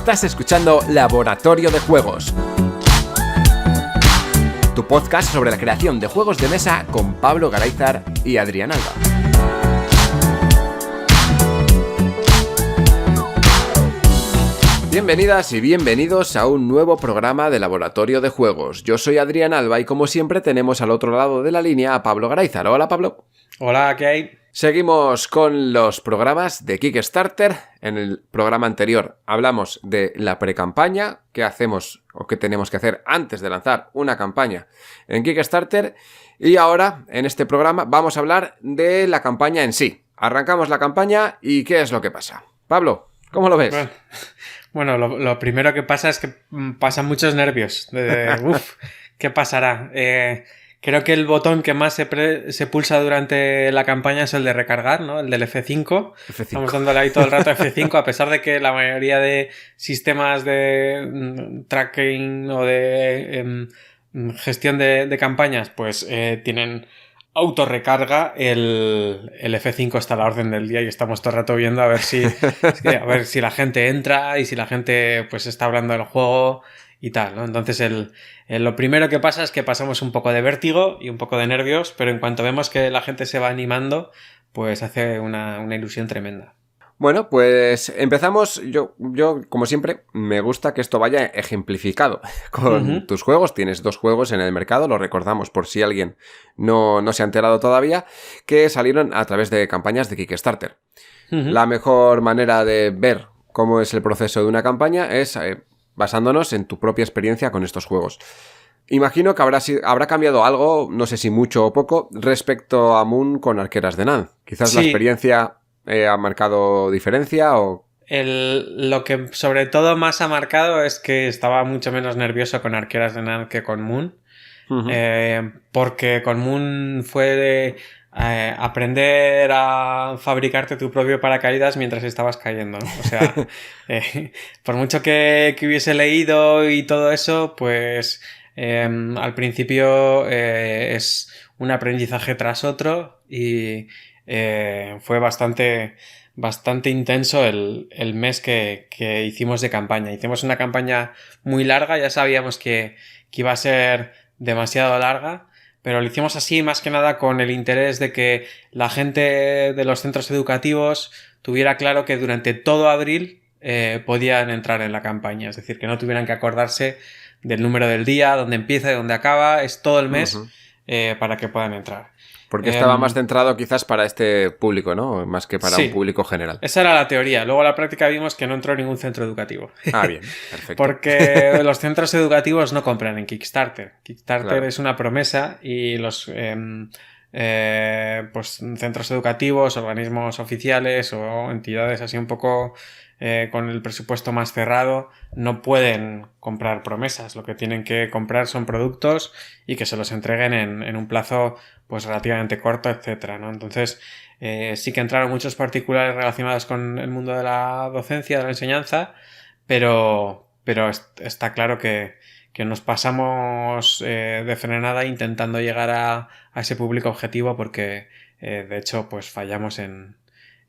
Estás escuchando Laboratorio de Juegos, tu podcast sobre la creación de juegos de mesa con Pablo Garayzar y Adrián Alba. Bienvenidas y bienvenidos a un nuevo programa de Laboratorio de Juegos. Yo soy Adrián Alba y como siempre tenemos al otro lado de la línea a Pablo Garayzar. Hola, Pablo. Hola, ¿qué hay? Seguimos con los programas de Kickstarter. En el programa anterior hablamos de la precampaña, qué hacemos o qué tenemos que hacer antes de lanzar una campaña en Kickstarter. Y ahora, en este programa, vamos a hablar de la campaña en sí. Arrancamos la campaña y ¿qué es lo que pasa? Pablo, ¿cómo lo ves? Bueno, lo primero que pasa es que pasan muchos nervios. ¿Qué pasará? Creo que el botón que más se pulsa durante la campaña es el de recargar, ¿no? El del F5. Estamos dándole ahí todo el rato a F5, a pesar de que la mayoría de sistemas de tracking o de gestión de campañas, pues tienen autorrecarga. El F5 está a la orden del día y estamos todo el rato viendo a ver si la gente entra y si la gente pues está hablando del juego y tal, ¿no? Entonces lo primero que pasa es que pasamos un poco de vértigo y un poco de nervios, pero en cuanto vemos que la gente se va animando, pues hace una ilusión tremenda. Bueno, pues empezamos. Yo, como siempre, me gusta que esto vaya ejemplificado con tus juegos. Tienes 2 juegos en el mercado, lo recordamos por si alguien no se ha enterado todavía, que salieron a través de campañas de Kickstarter. La mejor manera de ver cómo es el proceso de una campaña es basándonos en tu propia experiencia con estos juegos. Imagino que habrá cambiado algo, no sé si mucho o poco, respecto a Moon con Arqueras de Nan. Quizás sí. La experiencia ha marcado diferencia o... Lo que sobre todo más ha marcado es que estaba mucho menos nervioso con Arqueras de Nan que con Moon. Porque con Moon fue aprender a fabricarte tu propio paracaídas mientras estabas cayendo, ¿no? O sea, por mucho que hubiese leído y todo eso, pues al principio es un aprendizaje tras otro y fue bastante intenso el mes que hicimos de campaña. Hicimos una campaña muy larga, ya sabíamos que iba a ser demasiado larga, pero lo hicimos así más que nada con el interés de que la gente de los centros educativos tuviera claro que durante todo abril podían entrar en la campaña, es decir, que no tuvieran que acordarse del número del día, dónde empieza y dónde acaba, es todo el mes para que puedan entrar. Porque estaba más centrado quizás para este público, ¿no? Más que para un público general. Esa era la teoría. Luego en la práctica vimos que no entró ningún centro educativo. Ah, bien. Perfecto. Porque los centros educativos no compran en Kickstarter. Kickstarter claro. Es una promesa y los pues centros educativos, organismos oficiales o entidades así un poco con el presupuesto más cerrado no pueden comprar promesas. Lo que tienen que comprar son productos y que se los entreguen en un plazo pues relativamente corto, etcétera, ¿no? Entonces sí que entraron muchos particulares relacionados con el mundo de la docencia, de la enseñanza, pero está claro que nos pasamos de frenada intentando llegar a ese público objetivo porque de hecho pues fallamos en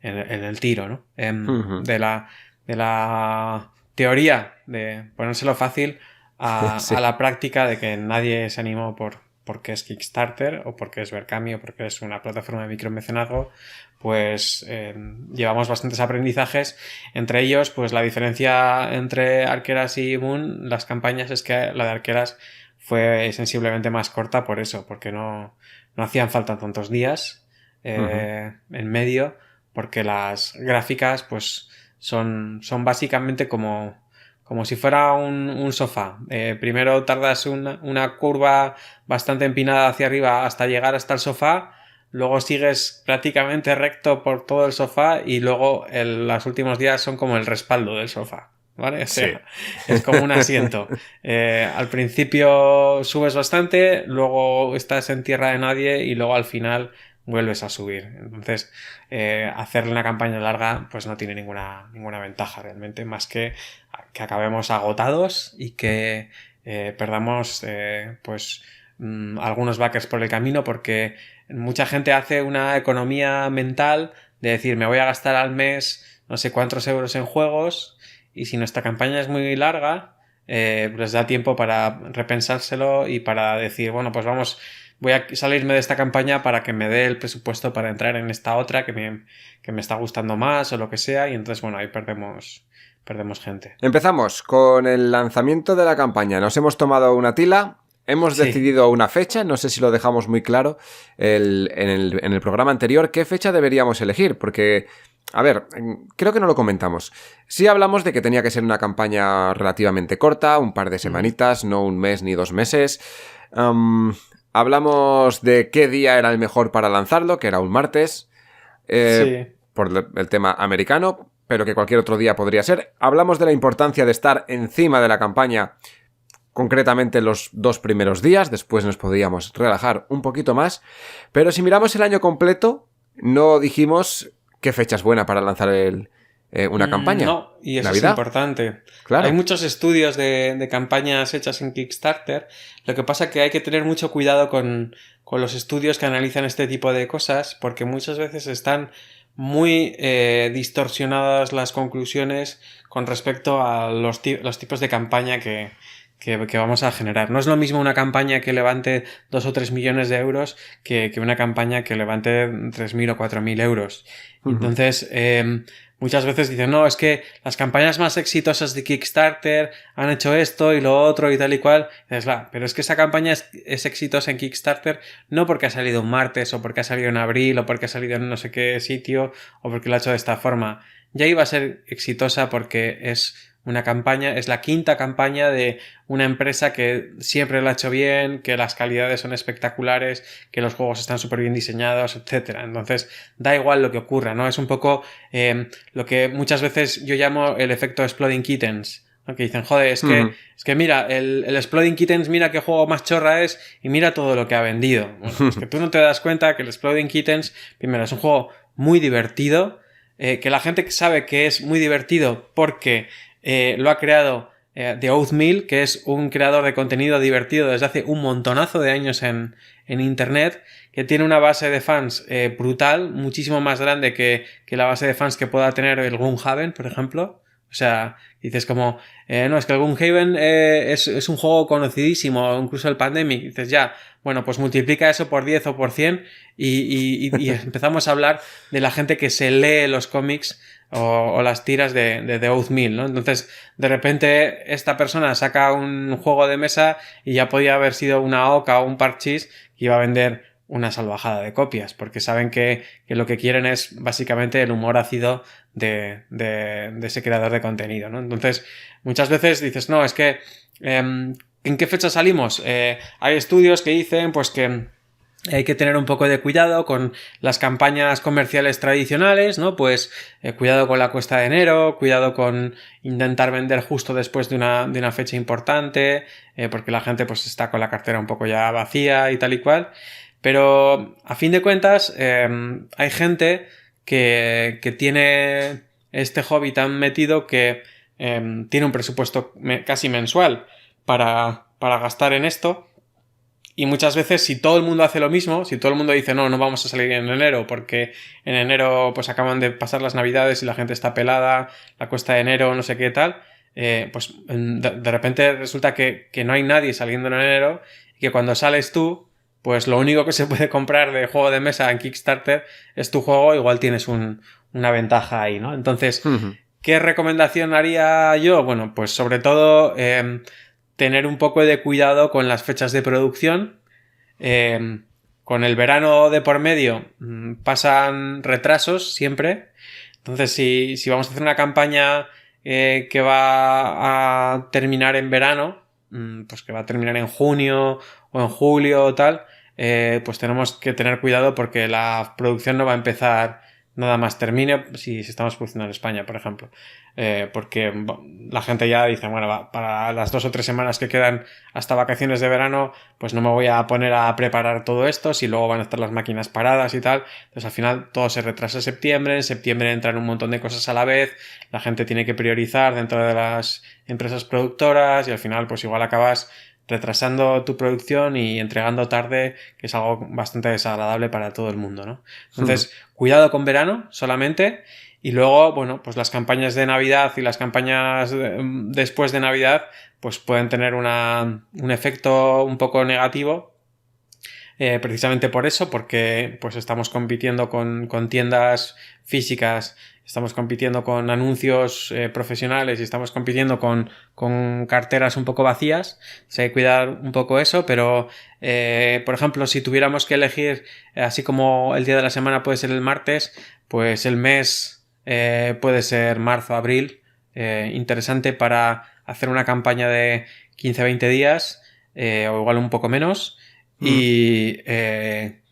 el tiro, ¿no? De la teoría de ponérselo fácil a la práctica de que nadie se animó porque es Kickstarter o porque es Berkami o porque es una plataforma de micromecenazgo, pues llevamos bastantes aprendizajes. Entre ellos, pues la diferencia entre Arqueras y Moon, las campañas, es que la de Arqueras fue sensiblemente más corta por eso, porque no hacían falta tantos días en medio, porque las gráficas pues son básicamente como si fuera un sofá. Primero tardas una curva bastante empinada hacia arriba hasta llegar hasta el sofá, luego sigues prácticamente recto por todo el sofá y luego los últimos días son como el respaldo del sofá, ¿vale? O sea, es como un asiento. Al principio subes bastante, luego estás en tierra de nadie y luego al final vuelves a subir. Entonces, hacerle una campaña larga pues no tiene ninguna ventaja realmente, más que acabemos agotados y que perdamos algunos backers por el camino, porque mucha gente hace una economía mental de decir me voy a gastar al mes no sé cuántos euros en juegos y si nuestra campaña es muy larga, pues da tiempo para repensárselo y para decir, bueno, pues voy a salirme de esta campaña para que me dé el presupuesto para entrar en esta otra que me está gustando más o lo que sea, y entonces, bueno, ahí perdemos gente. Empezamos con el lanzamiento de la campaña. Nos hemos tomado una tila, hemos decidido una fecha, no sé si lo dejamos muy claro en el programa anterior, qué fecha deberíamos elegir, porque, a ver, creo que no lo comentamos. Sí hablamos de que tenía que ser una campaña relativamente corta, un par de semanitas, no un mes ni 2 meses. Hablamos de qué día era el mejor para lanzarlo, que era un martes, por el tema americano, pero que cualquier otro día podría ser. Hablamos de la importancia de estar encima de la campaña, concretamente los 2 primeros días, después nos podíamos relajar un poquito más, pero si miramos el año completo, no dijimos qué fecha es buena para lanzar una campaña. No, y eso ¿Navidad? Es importante. Claro. Hay muchos estudios de campañas hechas en Kickstarter. Lo que pasa es que hay que tener mucho cuidado con los estudios que analizan este tipo de cosas, porque muchas veces están muy distorsionadas las conclusiones con respecto a los tipos de campaña que vamos a generar. No es lo mismo una campaña que levante 2 o 3 millones de euros que una campaña que levante 3.000 o 4.000 euros. Entonces, muchas veces dicen, no, es que las campañas más exitosas de Kickstarter han hecho esto y lo otro y tal y cual. Pero es que esa campaña es exitosa en Kickstarter no porque ha salido un martes o porque ha salido en abril o porque ha salido en no sé qué sitio o porque lo ha hecho de esta forma. Ya iba a ser exitosa porque es una campaña, es la 5ª campaña de una empresa que siempre lo ha hecho bien, que las calidades son espectaculares, que los juegos están súper bien diseñados, etcétera. Entonces, da igual lo que ocurra, ¿no? Es un poco lo que muchas veces yo llamo el efecto Exploding Kittens, ¿no? Que dicen, joder, es que mira, el Exploding Kittens, mira qué juego más chorra es y mira todo lo que ha vendido. Bueno, es que tú no te das cuenta que el Exploding Kittens, primero, es un juego muy divertido, que la gente sabe que es muy divertido porque lo ha creado The Oathmeal, que es un creador de contenido divertido desde hace un montonazo de años en internet, que tiene una base de fans brutal, muchísimo más grande que la base de fans que pueda tener el Gloomhaven, por ejemplo. O sea, dices como, no, es que el Gloomhaven es un juego conocidísimo, incluso el Pandemic. Dices, ya, bueno, pues multiplica eso por 10 o por 100 y empezamos a hablar de la gente que se lee los cómics o las tiras de The Oathmeal, ¿no? Entonces, de repente, esta persona saca un juego de mesa y ya podía haber sido una Oca o un Parchís que iba a vender una salvajada de copias, porque saben que lo que quieren es básicamente el humor ácido de ese creador de contenido, ¿no? Entonces, muchas veces dices, no, es que ¿en qué fecha salimos? Hay estudios que dicen pues que hay que tener un poco de cuidado con las campañas comerciales tradicionales, ¿no? Pues cuidado con la cuesta de enero, cuidado con intentar vender justo después de una fecha importante, porque la gente pues está con la cartera un poco ya vacía y tal y cual. Pero a fin de cuentas hay gente que tiene este hobby tan metido que tiene un presupuesto casi mensual para gastar en esto. Y muchas veces si todo el mundo hace lo mismo, si todo el mundo dice no vamos a salir en enero porque en enero pues acaban de pasar las navidades y la gente está pelada, la cuesta de enero, no sé qué tal, pues de repente resulta que no hay nadie saliendo en enero y que cuando sales tú, pues lo único que se puede comprar de juego de mesa en Kickstarter es tu juego, igual tienes una ventaja ahí, ¿no? Entonces, ¿qué recomendación haría yo? Bueno, pues sobre todo tener un poco de cuidado con las fechas de producción. Con el verano de por medio pasan retrasos siempre. Entonces, si vamos a hacer una campaña que va a terminar en verano, pues que va a terminar en junio o en julio o tal, pues tenemos que tener cuidado porque la producción no va a empezar nada más termine si estamos produciendo en España, por ejemplo. Porque la gente ya dice, bueno, para las 2 o 3 semanas que quedan hasta vacaciones de verano, pues no me voy a poner a preparar todo esto, si luego van a estar las máquinas paradas y tal. Entonces al final todo se retrasa en septiembre entran un montón de cosas a la vez, la gente tiene que priorizar dentro de las empresas productoras y al final pues igual acabas retrasando tu producción y entregando tarde, que es algo bastante desagradable para todo el mundo, ¿no? Entonces, cuidado con verano solamente Y luego, bueno, pues las campañas de Navidad y las campañas después de Navidad, pues pueden tener un efecto un poco negativo. Precisamente por eso, porque pues estamos compitiendo con tiendas físicas, estamos compitiendo con anuncios profesionales y estamos compitiendo con carteras un poco vacías. Se hay que cuidar un poco eso, pero por ejemplo, si tuviéramos que elegir, así como el día de la semana puede ser el martes, pues el mes puede ser marzo, abril, interesante para hacer una campaña de 15-20 días o igual un poco menos y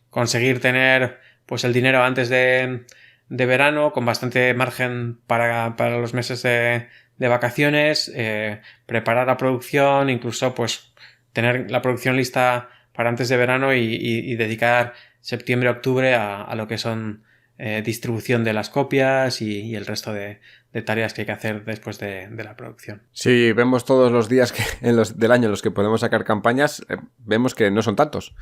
conseguir tener pues el dinero antes de verano con bastante margen para los meses de vacaciones, preparar la producción, incluso pues tener la producción lista para antes de verano y dedicar septiembre-octubre a lo que son distribución de las copias y el resto de tareas que hay que hacer después de la producción. Si vemos todos los días del año en los que podemos sacar campañas, vemos que no son tantos.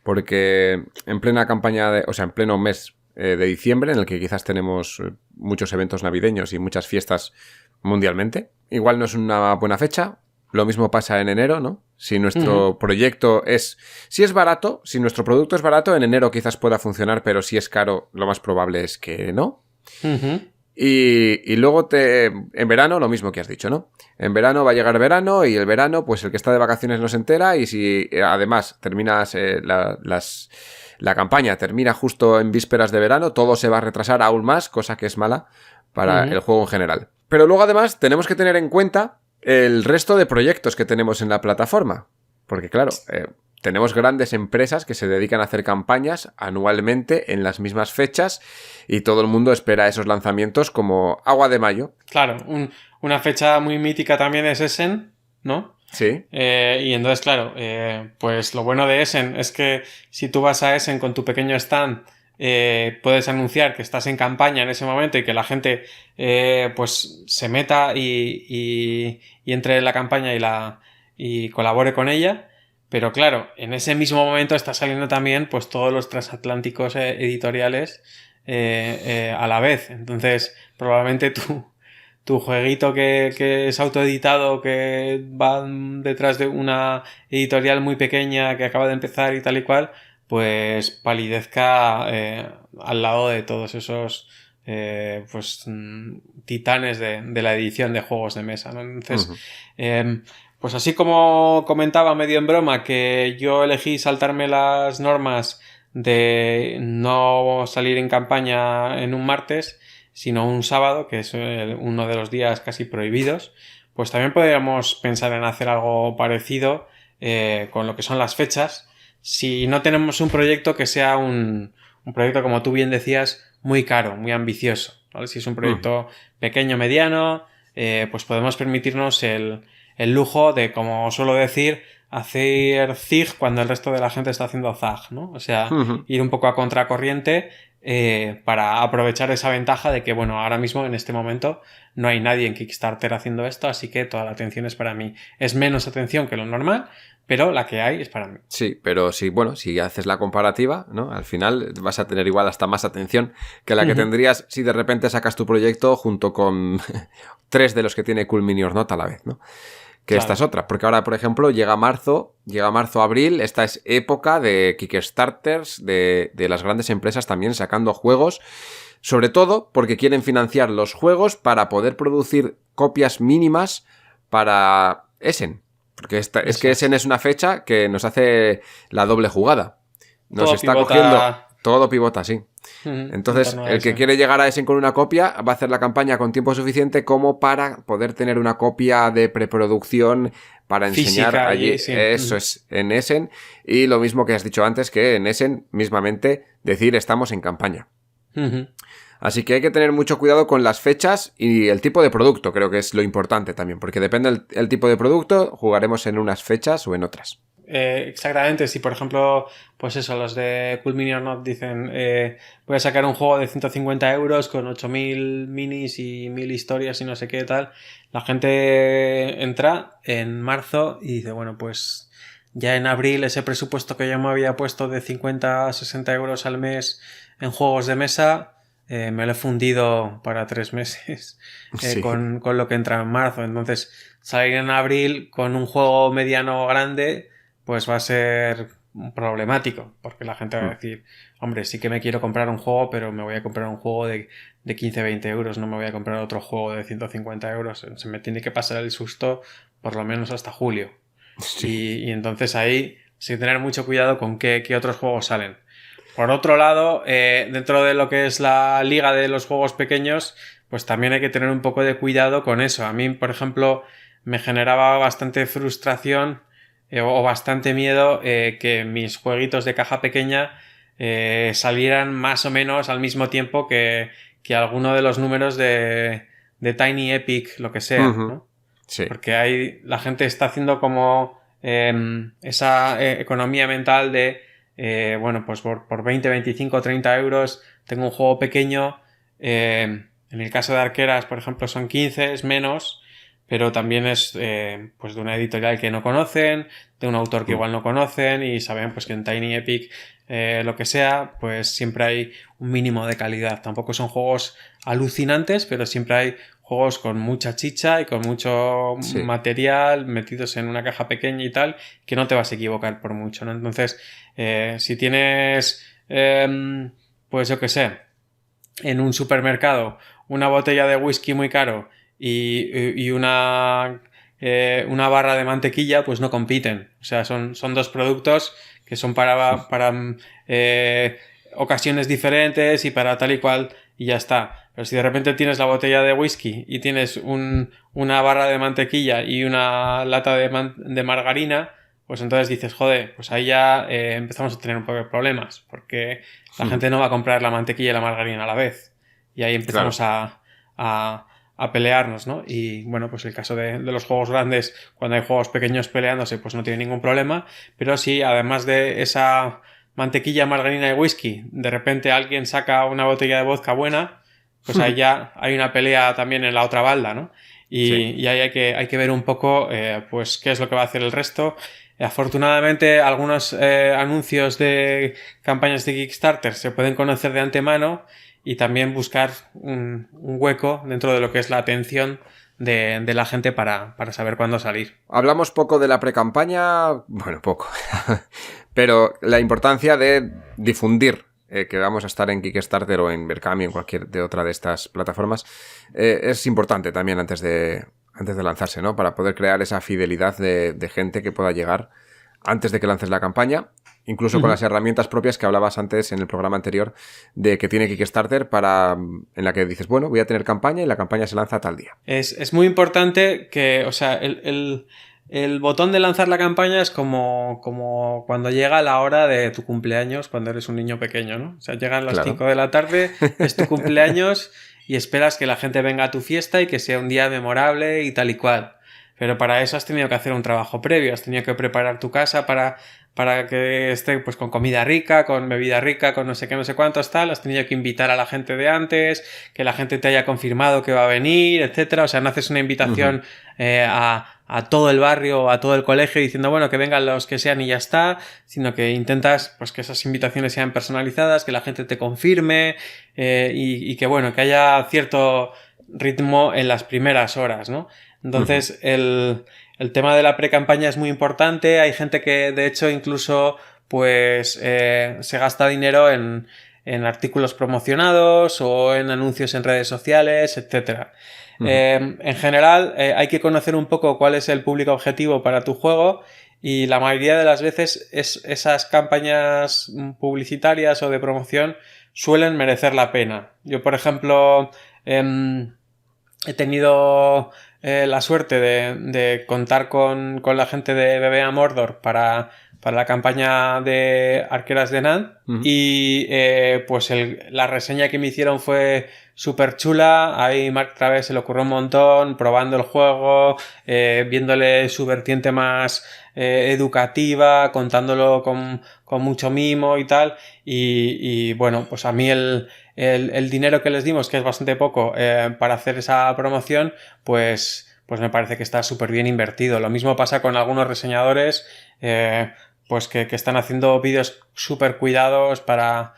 Porque en plena campaña, en pleno mes de diciembre, en el que quizás tenemos muchos eventos navideños y muchas fiestas mundialmente, igual no es una buena fecha. Lo mismo pasa en enero, ¿no? Si nuestro proyecto si es barato, si nuestro producto es barato, en enero quizás pueda funcionar, pero si es caro, lo más probable es que no. Y luego en verano, lo mismo que has dicho, ¿no? En verano va a llegar verano y el verano, pues el que está de vacaciones no se entera y si además terminas la campaña termina justo en vísperas de verano, todo se va a retrasar aún más, cosa que es mala para el juego en general. Pero luego además tenemos que tener en cuenta el resto de proyectos que tenemos en la plataforma. Porque claro, tenemos grandes empresas que se dedican a hacer campañas anualmente en las mismas fechas y todo el mundo espera esos lanzamientos como agua de mayo. Claro, una fecha muy mítica también es Essen, ¿no? Sí. Y entonces, claro, pues lo bueno de Essen es que si tú vas a Essen con tu pequeño stand, puedes anunciar que estás en campaña en ese momento y que la gente pues se meta y entre en la campaña y colabore con ella. Pero claro, en ese mismo momento está saliendo también pues todos los transatlánticos editoriales a la vez. Entonces, probablemente tu jueguito que es autoeditado, que va detrás de una editorial muy pequeña que acaba de empezar y tal y cual, pues palidezca al lado de todos esos titanes de la edición de juegos de mesa, ¿no? Entonces, pues así como comentaba medio en broma que yo elegí saltarme las normas de no salir en campaña en un martes, sino un sábado, que es uno de los días casi prohibidos, pues también podríamos pensar en hacer algo parecido con lo que son las fechas, si no tenemos un proyecto que sea un proyecto, como tú bien decías, muy caro, muy ambicioso, ¿vale? Si es un proyecto pequeño, mediano, pues podemos permitirnos el lujo de, como suelo decir, hacer zig cuando el resto de la gente está haciendo zag, ¿no? O sea, ir un poco a contracorriente para aprovechar esa ventaja de que, bueno, ahora mismo, en este momento, no hay nadie en Kickstarter haciendo esto, así que toda la atención es para mí. Es menos atención que lo normal, pero la que hay es para mí. Sí, pero si haces la comparativa, ¿no? Al final vas a tener igual hasta más atención que la que tendrías si de repente sacas tu proyecto junto con 3 de los que tiene Cool Mini or Not a la vez, ¿no? Que claro. Esta es otra, porque ahora, por ejemplo, llega marzo, abril, esta es época de Kickstarters, de las grandes empresas también sacando juegos, sobre todo porque quieren financiar los juegos para poder producir copias mínimas para Essen. Porque es que Essen es una fecha que nos hace la doble jugada. Nos todo está pivota... cogiendo... Todo pivota, sí. Entonces, el que quiere llegar a Essen con una copia va a hacer la campaña con tiempo suficiente como para poder tener una copia de preproducción para enseñar física allí. Sí. Eso es, en Essen. Y lo mismo que has dicho antes, que en Essen mismamente decir estamos en campaña. Así que hay que tener mucho cuidado con las fechas y el tipo de producto, creo que es lo importante también, porque depende del tipo de producto, jugaremos en unas fechas o en otras. Exactamente, si por ejemplo, pues eso, los de Cool Mini or Not dicen voy a sacar un juego de 150 euros con 8000 minis y 1000 historias y no sé qué tal, la gente entra en marzo y dice, bueno, pues ya en abril ese presupuesto que yo me había puesto de 50 a 60 euros al mes en juegos de mesa me lo he fundido para 3 meses Sí. con lo que entra en marzo. Entonces, salir en abril con un juego mediano o grande, pues va a ser problemático, porque la gente va a decir, hombre, sí que me quiero comprar un juego, pero me voy a comprar un juego de 15-20 euros, no me voy a comprar otro juego de 150 euros. Se me tiene que pasar el susto por lo menos hasta julio. Sí. Y entonces ahí sí que tener mucho cuidado con qué otros juegos salen. Por otro lado, dentro de lo que es la liga de los juegos pequeños, pues también hay que tener un poco de cuidado con eso. A mí, por ejemplo, me generaba bastante frustración o bastante miedo que mis jueguitos de caja pequeña salieran más o menos al mismo tiempo que alguno de los números de Tiny Epic, lo que sea, ¿no? Sí. Porque la gente está haciendo como esa economía mental de bueno, pues por 20, 25, 30 euros tengo un juego pequeño. En el caso de Arqueras, por ejemplo, son 15, es menos, pero también es pues de una editorial que no conocen, de un autor que igual no conocen y saben pues que en Tiny Epic lo que sea, pues siempre hay un mínimo de calidad. Tampoco son juegos alucinantes, pero siempre hay juegos con mucha chicha y con mucho material metidos en una caja pequeña y tal, que no te vas a equivocar por mucho, ¿no? Entonces, si tienes, pues yo qué sé, en un supermercado una botella de whisky muy caro y una barra de mantequilla, pues no compiten. O sea, son dos productos que son para ocasiones diferentes y para tal y cual y ya está. Pero si de repente tienes la botella de whisky y tienes una barra de mantequilla y una lata de margarina, pues entonces dices, joder, pues ahí ya empezamos a tener un poco de problemas, porque la gente no va a comprar la mantequilla y la margarina a la vez. Y ahí empezamos a pelearnos, ¿no? Y bueno, pues el caso de los juegos grandes, cuando hay juegos pequeños peleándose, pues no tiene ningún problema. Pero sí, además de esa mantequilla, margarina y whisky, de repente alguien saca una botella de vodka buena, pues ahí ya hay una pelea también en la otra balda, ¿no? Y ahí hay que ver un poco, pues, qué es lo que va a hacer el resto. Afortunadamente, algunos anuncios de campañas de Kickstarter se pueden conocer de antemano y también buscar un hueco dentro de lo que es la atención de la gente para saber cuándo salir. Hablamos poco de la precampaña, bueno, poco, pero la importancia de difundir que vamos a estar en Kickstarter o en Berkami o en cualquier de otra de estas plataformas es importante también antes de lanzarse, ¿no? Para poder crear esa fidelidad de gente que pueda llegar antes de que lances la campaña, incluso con las herramientas propias que hablabas antes en el programa anterior de que tiene Kickstarter en la que dices, bueno, voy a tener campaña y la campaña se lanza tal día. Es muy importante que, o sea, el botón de lanzar la campaña es como cuando llega la hora de tu cumpleaños cuando eres un niño pequeño, ¿no? O sea, llegan las 5 de la tarde, es tu cumpleaños y esperas que la gente venga a tu fiesta y que sea un día memorable y tal y cual. Pero para eso has tenido que hacer un trabajo previo, has tenido que preparar tu casa para que esté pues con comida rica, con bebida rica, con no sé qué, no sé cuántos tal, has tenido que invitar a la gente de antes, que la gente te haya confirmado que va a venir, etcétera. O sea, no haces una invitación a todo el barrio, a todo el colegio diciendo, bueno, que vengan los que sean y ya está, sino que intentas pues que esas invitaciones sean personalizadas, que la gente te confirme y que bueno, que haya cierto ritmo en las primeras horas, ¿no? Entonces, el tema de la pre-campaña es muy importante. Hay gente que, de hecho, incluso pues se gasta dinero en artículos promocionados o en anuncios en redes sociales, etcétera. En general, hay que conocer un poco cuál es el público objetivo para tu juego y la mayoría de las veces esas campañas publicitarias o de promoción suelen merecer la pena. Yo, por ejemplo, he tenido la suerte de contar con la gente de BBA Mordor para la campaña de Arqueras de Nan y pues la reseña que me hicieron fue súper chula. Ahí Mark Travers se le ocurrió un montón probando el juego, viéndole su vertiente más educativa, contándolo con mucho mimo y tal y bueno, pues a mí el dinero que les dimos, que es bastante poco para hacer esa promoción, pues me parece que está súper bien invertido. Lo mismo pasa con algunos reseñadores pues que están haciendo vídeos súper cuidados para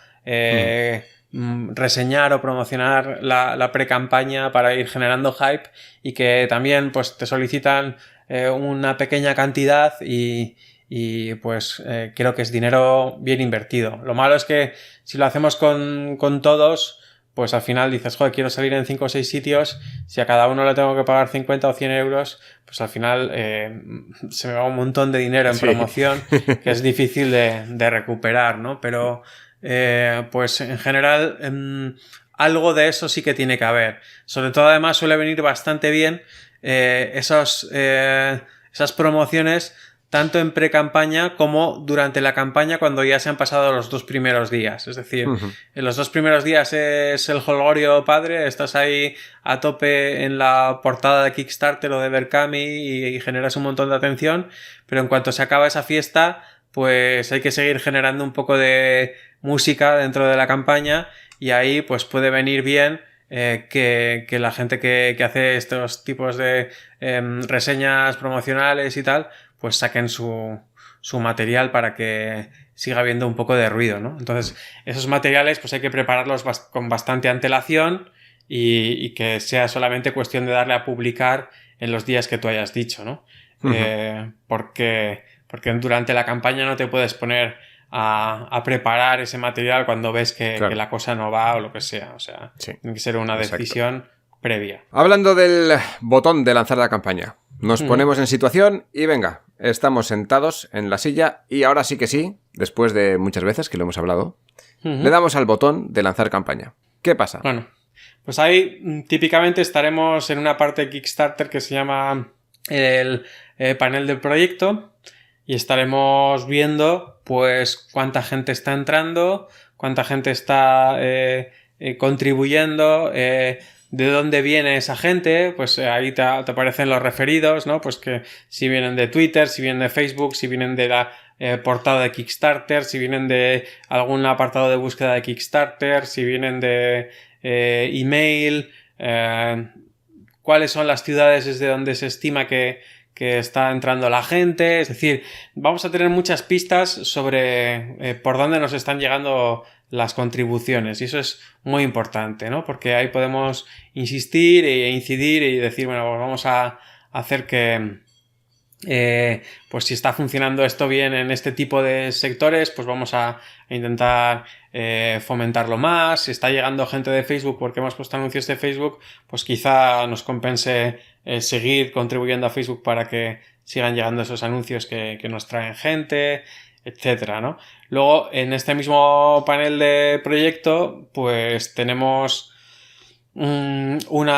reseñar o promocionar la pre-campaña para ir generando hype, y que también pues te solicitan una pequeña cantidad y pues creo que es dinero bien invertido. Lo malo es que si lo hacemos con todos, pues al final dices, joder, quiero salir en 5 o 6 sitios, si a cada uno le tengo que pagar 50 o 100 euros, pues al final se me va un montón de dinero en promoción, que es difícil de recuperar, ¿no? Pero pues en general algo de eso sí que tiene que haber. Sobre todo además suele venir bastante bien esas promociones tanto en pre-campaña como durante la campaña, cuando ya se han pasado los 2 primeros días. Es decir, en los 2 primeros días es el jolgorio padre, estás ahí a tope en la portada de Kickstarter o de Berkami y generas un montón de atención, pero en cuanto se acaba esa fiesta, pues hay que seguir generando un poco de música dentro de la campaña, y ahí pues puede venir bien que la gente que hace estos tipos de reseñas promocionales y tal, pues saquen su material para que siga habiendo un poco de ruido, ¿no? Entonces, esos materiales pues hay que prepararlos con bastante antelación y que sea solamente cuestión de darle a publicar en los días que tú hayas dicho, ¿no? Porque durante la campaña no te puedes poner a preparar ese material cuando ves que la cosa no va o lo que sea. O sea, tiene que ser una decisión previa. Hablando del botón de lanzar la campaña, nos ponemos en situación y venga, estamos sentados en la silla y ahora sí que sí, después de muchas veces que lo hemos hablado, le damos al botón de lanzar campaña. ¿Qué pasa? Bueno, pues ahí típicamente estaremos en una parte de Kickstarter que se llama el panel del proyecto, y estaremos viendo pues cuánta gente está entrando, cuánta gente está contribuyendo, de dónde viene esa gente. Pues ahí te aparecen los referidos, ¿no? Pues que si vienen de Twitter, si vienen de Facebook, si vienen de la portada de Kickstarter, si vienen de algún apartado de búsqueda de Kickstarter, si vienen de email, cuáles son las ciudades desde donde se estima que está entrando la gente. Es decir, vamos a tener muchas pistas sobre por dónde nos están llegando las contribuciones, y eso es muy importante, ¿no? Porque ahí podemos insistir e incidir y decir, bueno, pues vamos a hacer que pues si está funcionando esto bien en este tipo de sectores, pues vamos a intentar fomentarlo más. Si está llegando gente de Facebook porque hemos puesto anuncios de Facebook, pues quizá nos compense seguir contribuyendo a Facebook para que sigan llegando esos anuncios que nos traen gente, etcétera, ¿no? Luego, en este mismo panel de proyecto, pues tenemos un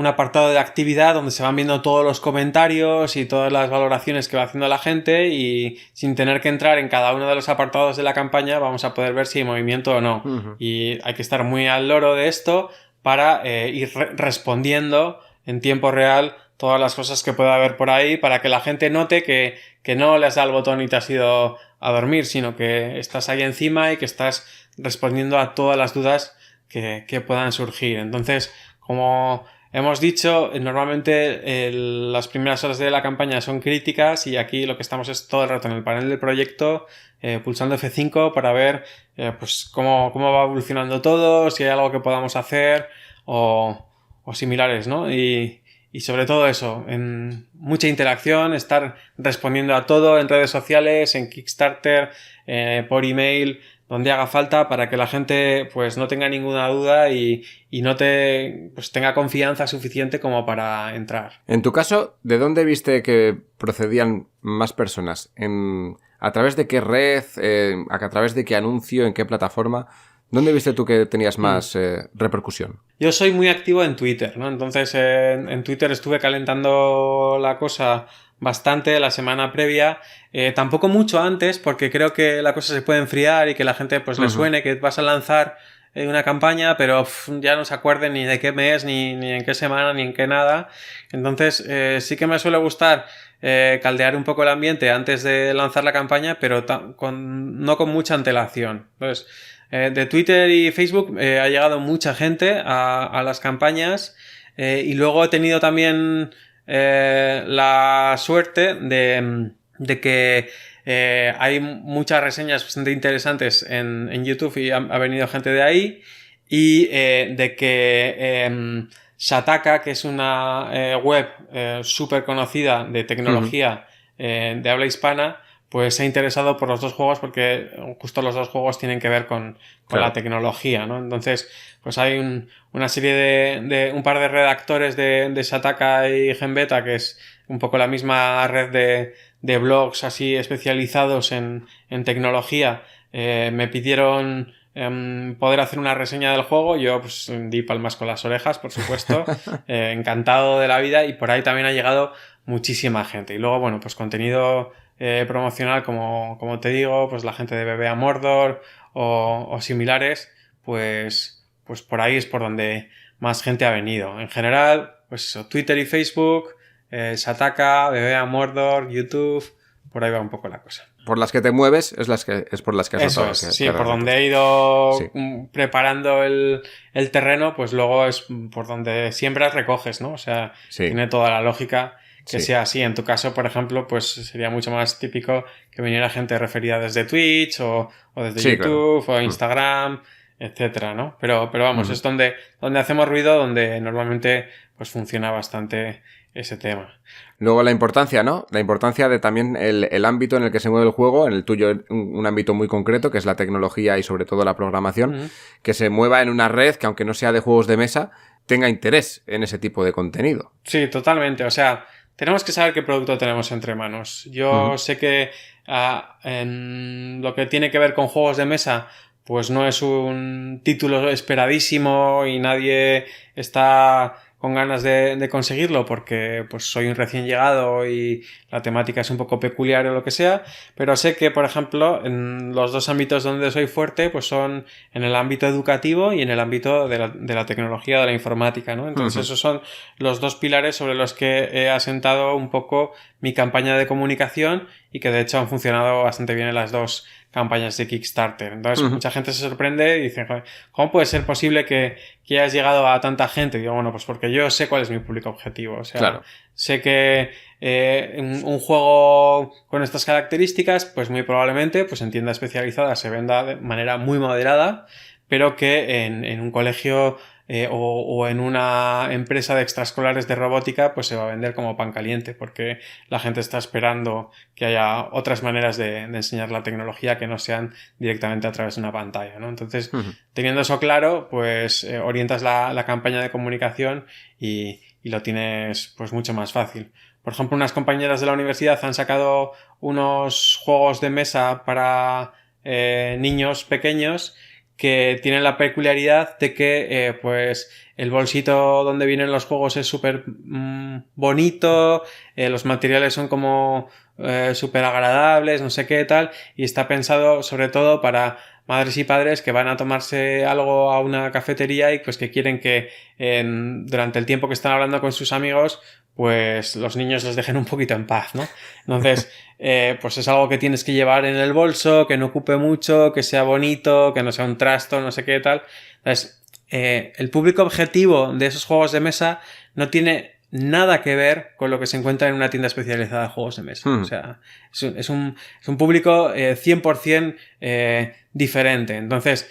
apartado de actividad donde se van viendo todos los comentarios y todas las valoraciones que va haciendo la gente, y sin tener que entrar en cada uno de los apartados de la campaña vamos a poder ver si hay movimiento o no. Y hay que estar muy al loro de esto para ir respondiendo en tiempo real todas las cosas que pueda haber por ahí, para que la gente note que no le has dado el botón y te has ido a dormir, sino que estás ahí encima y que estás respondiendo a todas las dudas que puedan surgir. Entonces, como hemos dicho, normalmente las primeras horas de la campaña son críticas, y aquí lo que estamos es todo el rato en el panel del proyecto pulsando F5 para ver pues cómo va evolucionando todo, si hay algo que podamos hacer o similares, ¿no? Y sobre todo eso, en mucha interacción, estar respondiendo a todo en redes sociales, en Kickstarter, por email, donde haga falta, para que la gente pues no tenga ninguna duda y pues tenga confianza suficiente como para entrar. En tu caso, ¿de dónde viste que procedían más personas? ¿A través de qué red? ¿A través de qué anuncio? ¿En qué plataforma? ¿Dónde viste tú que tenías más repercusión? Yo soy muy activo en Twitter, ¿no? Entonces en Twitter estuve calentando la cosa bastante la semana previa, tampoco mucho antes, porque creo que la cosa se puede enfriar y que la gente pues le suene que vas a lanzar una campaña, pero ya no se acuerden ni de qué mes, ni en qué semana, ni en qué nada. Entonces sí que me suele gustar caldear un poco el ambiente antes de lanzar la campaña, pero no con mucha antelación. Entonces, de Twitter y Facebook ha llegado mucha gente a las campañas, y luego he tenido también la suerte de que hay muchas reseñas bastante interesantes en YouTube, y ha venido gente de ahí, y de que Shataka, que es una web súper conocida de tecnología de habla hispana, pues se ha interesado por los dos juegos porque justo los dos juegos tienen que ver con la tecnología, ¿no? Entonces, pues hay una serie de un par de redactores de Shataka y Genbeta, que es un poco la misma red de blogs así especializados en tecnología. Me pidieron poder hacer una reseña del juego. Yo pues di palmas con las orejas, por supuesto. Encantado de la vida, y por ahí también ha llegado muchísima gente. Y luego, bueno, pues contenido promocional, como te digo, pues la gente de BBA Mordor o similares, pues por ahí es por donde más gente ha venido. En general, pues eso, Twitter y Facebook, Shataka, BBA Mordor, YouTube, por ahí va un poco la cosa. Por las que te mueves es por las que has notado. Eso es, sí, por donde he ido preparando el terreno, pues luego es por donde siembras, recoges, ¿no? O sea, tiene toda la lógica que sea así. En tu caso, por ejemplo, pues sería mucho más típico que viniera gente referida desde Twitch o desde YouTube o Instagram, etcétera, ¿no? Pero vamos, es donde hacemos ruido, donde normalmente pues funciona bastante ese tema. Luego la importancia, ¿no? La importancia de también el ámbito en el que se mueve el juego, en el tuyo un ámbito muy concreto, que es la tecnología y sobre todo la programación, que se mueva en una red que, aunque no sea de juegos de mesa, tenga interés en ese tipo de contenido. Sí, totalmente. O sea, tenemos que saber qué producto tenemos entre manos. Yo sé que en lo que tiene que ver con juegos de mesa, pues no es un título esperadísimo y nadie está con ganas de conseguirlo porque pues soy un recién llegado y la temática es un poco peculiar o lo que sea, pero sé que, por ejemplo, en los dos ámbitos donde soy fuerte, pues son en el ámbito educativo y en el ámbito de la tecnología, de la informática, ¿no? Entonces esos son los dos pilares sobre los que he asentado un poco mi campaña de comunicación y que de hecho han funcionado bastante bien en las dos campañas de Kickstarter. Entonces mucha gente se sorprende y dice, ¿cómo puede ser posible que hayas llegado a tanta gente? Y digo, bueno, pues porque yo sé cuál es mi público objetivo. O sea, sé que un juego con estas características, pues muy probablemente pues en tienda especializada se venda de manera muy moderada, pero que en un colegio o en una empresa de extraescolares de robótica pues se va a vender como pan caliente, porque la gente está esperando que haya otras maneras de enseñar la tecnología que no sean directamente a través de una pantalla, ¿no? Entonces, teniendo eso claro, pues orientas la campaña de comunicación y lo tienes pues mucho más fácil. Por ejemplo, unas compañeras de la universidad han sacado unos juegos de mesa para niños pequeños que tienen la peculiaridad de que pues el bolsito donde vienen los juegos es súper bonito, los materiales son como súper agradables, no sé qué tal, y está pensado sobre todo para madres y padres que van a tomarse algo a una cafetería y pues que quieren que durante el tiempo que están hablando con sus amigos pues los niños les dejen un poquito en paz, ¿no? Entonces, pues es algo que tienes que llevar en el bolso, que no ocupe mucho, que sea bonito, que no sea un trasto, no sé qué tal. Entonces, el público objetivo de esos juegos de mesa no tiene nada que ver con lo que se encuentra en una tienda especializada de juegos de mesa. O sea, es un público 100% diferente. Entonces,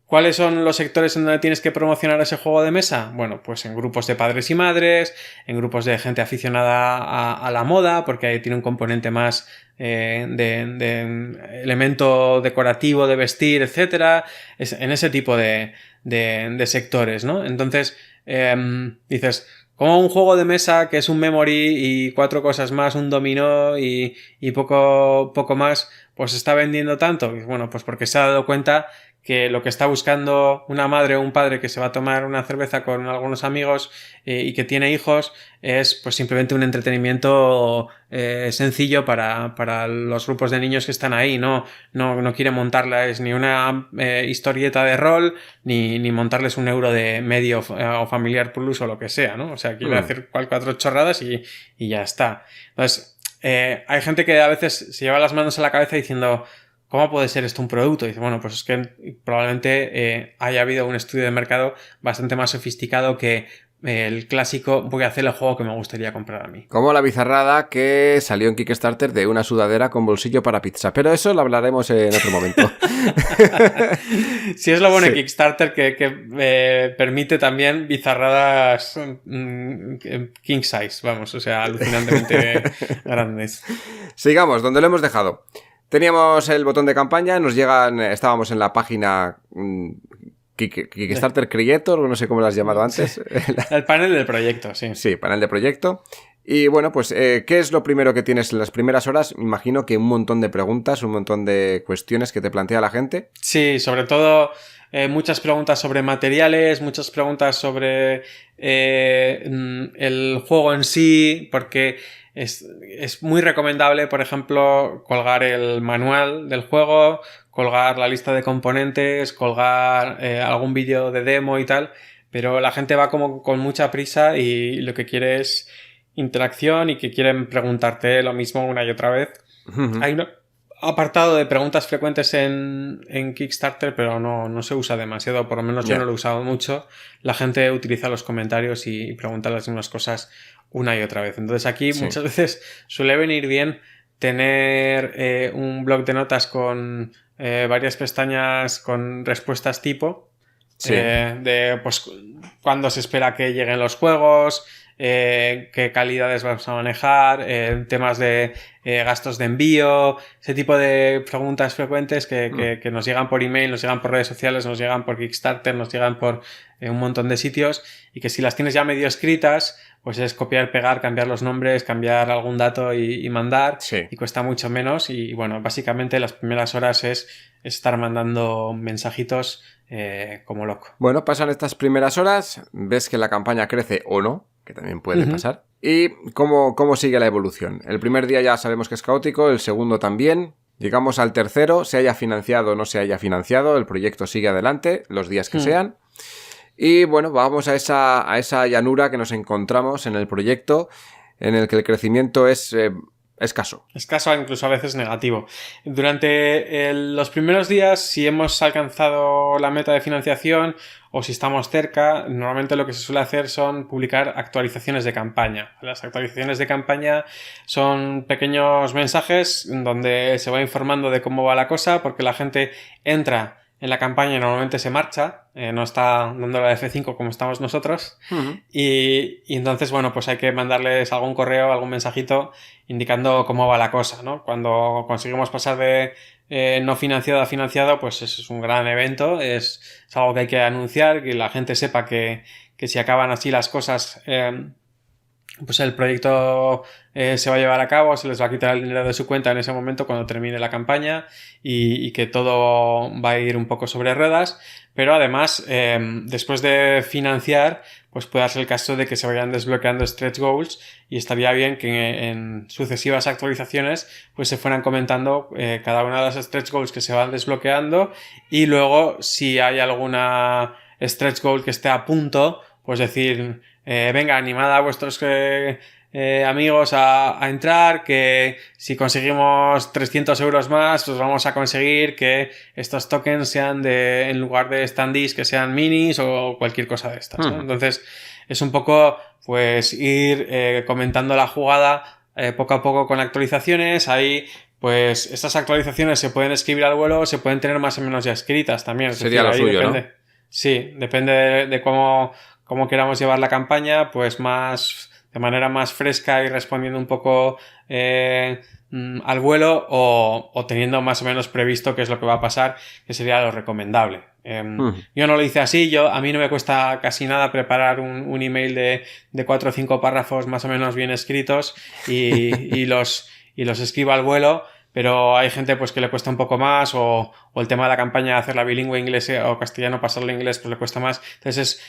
¿cuáles son los sectores en donde tienes que promocionar ese juego de mesa? Bueno, pues en grupos de padres y madres, en grupos de gente aficionada a la moda, porque ahí tiene un componente más de elemento decorativo, de vestir, etcétera. En ese tipo de sectores, ¿no? Entonces, dices, como un juego de mesa que es un memory y 4 cosas más, un dominó y poco más, pues está vendiendo tanto. Bueno, pues porque se ha dado cuenta que lo que está buscando una madre o un padre que se va a tomar una cerveza con algunos amigos y que tiene hijos es pues simplemente un entretenimiento sencillo para los grupos de niños que están ahí. No quiere montarles ni una historieta de rol ni montarles un euro de medio o familiar plus o lo que sea, ¿no? O sea, quiere hacer 4 chorradas y ya está. Entonces, hay gente que a veces se lleva las manos a la cabeza diciendo, ¿cómo puede ser esto un producto? Y dice, bueno, pues es que probablemente haya habido un estudio de mercado bastante más sofisticado que el clásico, voy a hacer el juego que me gustaría comprar a mí. Como la bizarrada que salió en Kickstarter de una sudadera con bolsillo para pizza. Pero eso lo hablaremos en otro momento. Sí, es lo bueno de Kickstarter que permite también bizarradas king size, vamos, o sea, alucinantemente grandes. Sigamos, donde lo hemos dejado. Teníamos el botón de campaña, estábamos en la página... Kickstarter Creator, no sé cómo lo has llamado antes. El panel del proyecto, sí. Sí, panel de proyecto. Y bueno, pues, ¿qué es lo primero que tienes en las primeras horas? Me imagino que un montón de preguntas, un montón de cuestiones que te plantea la gente. Sí, sobre todo muchas preguntas sobre materiales, muchas preguntas sobre el juego en sí, porque es muy recomendable, por ejemplo, colgar el manual del juego, colgar la lista de componentes, colgar algún vídeo de demo y tal, pero la gente va como con mucha prisa y lo que quiere es interacción y que quieren preguntarte lo mismo una y otra vez. Uh-huh. Hay un apartado de preguntas frecuentes en Kickstarter, pero no se usa demasiado, por lo menos yo no lo he usado mucho. La gente utiliza los comentarios y pregunta las mismas cosas una y otra vez. Entonces aquí muchas veces suele venir bien tener un bloc de notas con varias pestañas con respuestas tipo, de pues cuándo se espera que lleguen los juegos, qué calidades vamos a manejar, temas de gastos de envío, ese tipo de preguntas frecuentes que nos llegan por email, nos llegan por redes sociales, nos llegan por Kickstarter, nos llegan por un montón de sitios, y que si las tienes ya medio escritas, pues es copiar, pegar, cambiar los nombres, cambiar algún dato y mandar, y cuesta mucho menos. Y bueno, básicamente las primeras horas es estar mandando mensajitos como loco. Bueno, pasan estas primeras horas, ves que la campaña crece o no, que también puede pasar. ¿Y cómo sigue la evolución? El primer día ya sabemos que es caótico, el segundo también. Llegamos al tercero, se haya financiado o no se haya financiado, el proyecto sigue adelante, los días que sean. Y bueno, vamos a esa llanura que nos encontramos en el proyecto, en el que el crecimiento es escaso. Escaso, incluso a veces negativo. Durante los primeros días, si hemos alcanzado la meta de financiación o si estamos cerca, normalmente lo que se suele hacer son publicar actualizaciones de campaña. Las actualizaciones de campaña son pequeños mensajes donde se va informando de cómo va la cosa, porque la gente entra en la campaña y normalmente se marcha, no está dando la F5 como estamos nosotros. Y entonces, bueno, pues hay que mandarles algún correo, algún mensajito indicando cómo va la cosa, ¿no? Cuando conseguimos pasar de no financiado a financiado, pues es un gran evento, es algo que hay que anunciar, que la gente sepa que si acaban así las cosas, pues el proyecto se va a llevar a cabo, se les va a quitar el dinero de su cuenta en ese momento cuando termine la campaña y que todo va a ir un poco sobre ruedas, pero además después de financiar pues puede darse el caso de que se vayan desbloqueando stretch goals y estaría bien que en sucesivas actualizaciones pues se fueran comentando cada una de las stretch goals que se van desbloqueando y luego si hay alguna stretch goal que esté a punto pues decir venga, animad a vuestros amigos a entrar, que si conseguimos 300 euros más, pues vamos a conseguir que estos tokens sean en lugar de standees, que sean minis o cualquier cosa de estas, ¿no? Entonces, es un poco, pues, ir comentando la jugada poco a poco con actualizaciones. Ahí, pues, estas actualizaciones se pueden escribir al vuelo, se pueden tener más o menos ya escritas también. Sería lo suyo, depende, ¿no? Sí, depende de cómo queramos llevar la campaña, pues de manera más fresca y respondiendo un poco al vuelo o teniendo más o menos previsto qué es lo que va a pasar, que sería lo recomendable. Yo no lo hice así, a mí no me cuesta casi nada preparar un email de 4 o 5 párrafos más o menos bien escritos y los escribo al vuelo. Pero hay gente pues que le cuesta un poco más o el tema de la campaña, hacerla bilingüe inglés o castellano, pasarlo a inglés, pues le cuesta más. Entonces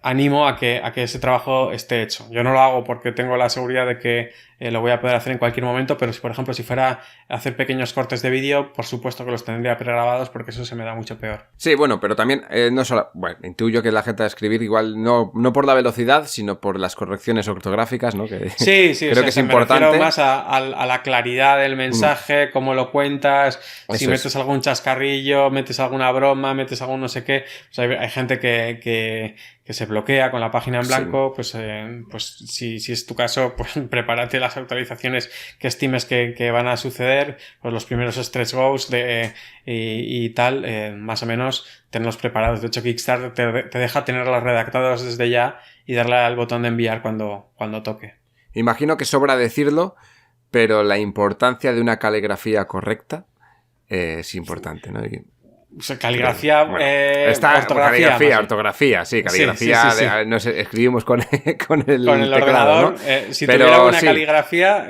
animo a que ese trabajo esté hecho. Yo no lo hago porque tengo la seguridad de que lo voy a poder hacer en cualquier momento, pero por ejemplo, si fuera a hacer pequeños cortes de vídeo, por supuesto que los tendría pregrabados porque eso se me da mucho peor. Sí, bueno, pero también no solo... Bueno, intuyo que la gente va a escribir igual no por la velocidad, sino por las correcciones ortográficas, ¿no? Que sí, creo que es importante. Me refiero más a la claridad del mensaje, cómo lo cuentas, si metes algún chascarrillo, metes alguna broma, metes algún no sé qué. O sea, hay gente que se bloquea con la página en blanco, sí. Pues si es tu caso, pues prepárate las actualizaciones que estimes que van a suceder, pues los primeros stretch goals y tal, más o menos tenerlos preparados. De hecho, Kickstarter te deja tenerlos redactados desde ya y darle al botón de enviar cuando toque. Imagino que sobra decirlo, pero la importancia de una caligrafía correcta es importante, ¿no? O sea, caligrafía, bueno, ortografía, sí, caligrafía, sí. Nos escribimos con el teclado, ordenador, ¿no? Si pero, tuviera buena caligrafía,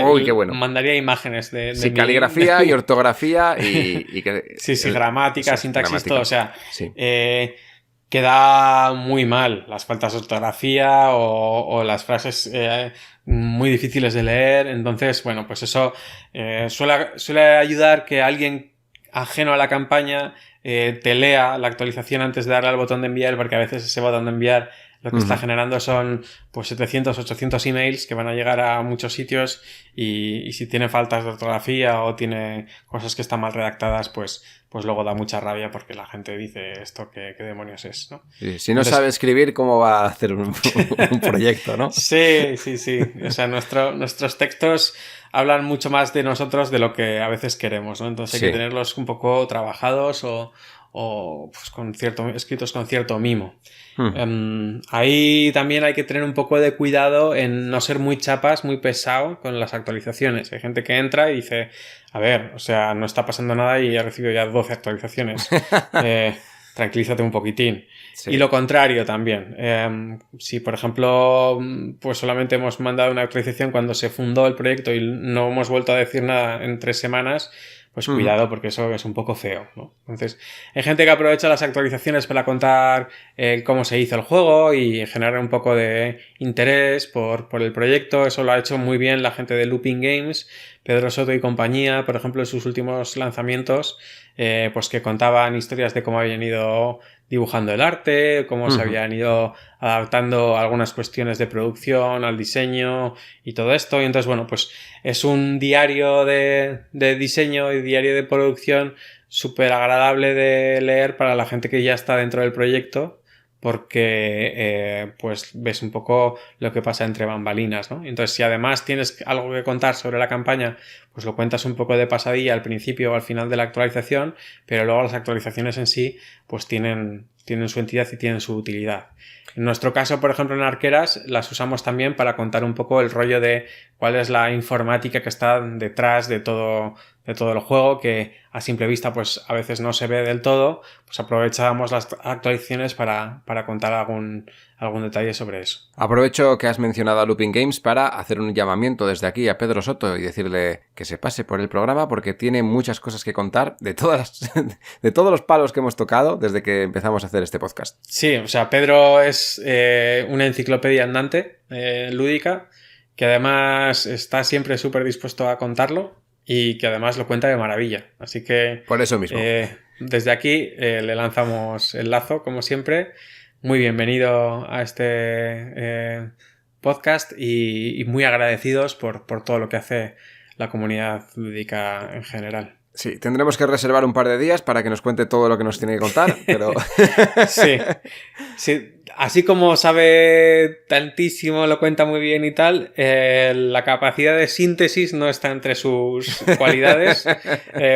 uy, qué bueno. mandaría imágenes de sí, caligrafía y ortografía y que... sí, gramática, sintaxis, todo, o sea, sí. Queda muy mal las faltas de ortografía o las frases muy difíciles de leer. Entonces, bueno, pues eso suele ayudar que alguien ajeno a la campaña te lea la actualización antes de darle al botón de enviar, porque a veces ese botón de enviar lo que está generando son pues 700, 800 emails que van a llegar a muchos sitios y si tiene faltas de ortografía o tiene cosas que están mal redactadas, pues luego da mucha rabia porque la gente dice esto qué demonios es, ¿no? Sí, si no sabe escribir, ¿cómo va a hacer un proyecto, no? Sí. O sea, nuestros textos hablan mucho más de nosotros de lo que a veces queremos, ¿no? Entonces hay que tenerlos un poco trabajados o pues escritos con cierto mimo. Ahí también hay que tener un poco de cuidado en no ser muy chapas, muy pesado con las actualizaciones. Hay gente que entra y dice, a ver, o sea, no está pasando nada y he recibido ya 12 actualizaciones. Tranquilízate un poquitín. Sí. Y lo contrario también. Si, por ejemplo, pues solamente hemos mandado una actualización cuando se fundó el proyecto y no hemos vuelto a decir nada en 3 semanas, pues cuidado porque eso es un poco feo, ¿no? Entonces, hay gente que aprovecha las actualizaciones para contar cómo se hizo el juego y generar un poco de interés por el proyecto. Eso lo ha hecho muy bien la gente de Looping Games, Pedro Soto y compañía, por ejemplo, en sus últimos lanzamientos, pues que contaban historias de cómo habían ido dibujando el arte, cómo se habían ido adaptando algunas cuestiones de producción al diseño y todo esto. Y entonces, bueno, pues es un diario de diseño y diario de producción súper agradable de leer para la gente que ya está dentro del proyecto, porque pues ves un poco lo que pasa entre bambalinas, ¿no? Entonces, si además tienes algo que contar sobre la campaña, pues lo cuentas un poco de pasadilla al principio o al final de la actualización, pero luego las actualizaciones en sí pues tienen su entidad y tienen su utilidad. En nuestro caso, por ejemplo, en Arqueras, las usamos también para contar un poco el rollo de cuál es la informática que está detrás de todo el juego, que a simple vista pues a veces no se ve del todo. Pues aprovechamos las actualizaciones para contar algún detalle sobre eso. Aprovecho que has mencionado a Looping Games para hacer un llamamiento desde aquí a Pedro Soto y decirle que se pase por el programa porque tiene muchas cosas que contar de todos los palos que hemos tocado desde que empezamos a hacer este podcast. Sí, o sea, Pedro es una enciclopedia andante, lúdica, que además está siempre súper dispuesto a contarlo y que además lo cuenta de maravilla. Así que... Por eso mismo. Desde aquí le lanzamos el lazo, como siempre. Muy bienvenido a este podcast y muy agradecidos por todo lo que hace la comunidad lúdica en general. Sí, tendremos que reservar un par de días para que nos cuente todo lo que nos tiene que contar, pero... Sí, así como sabe tantísimo, lo cuenta muy bien y tal, la capacidad de síntesis no está entre sus cualidades,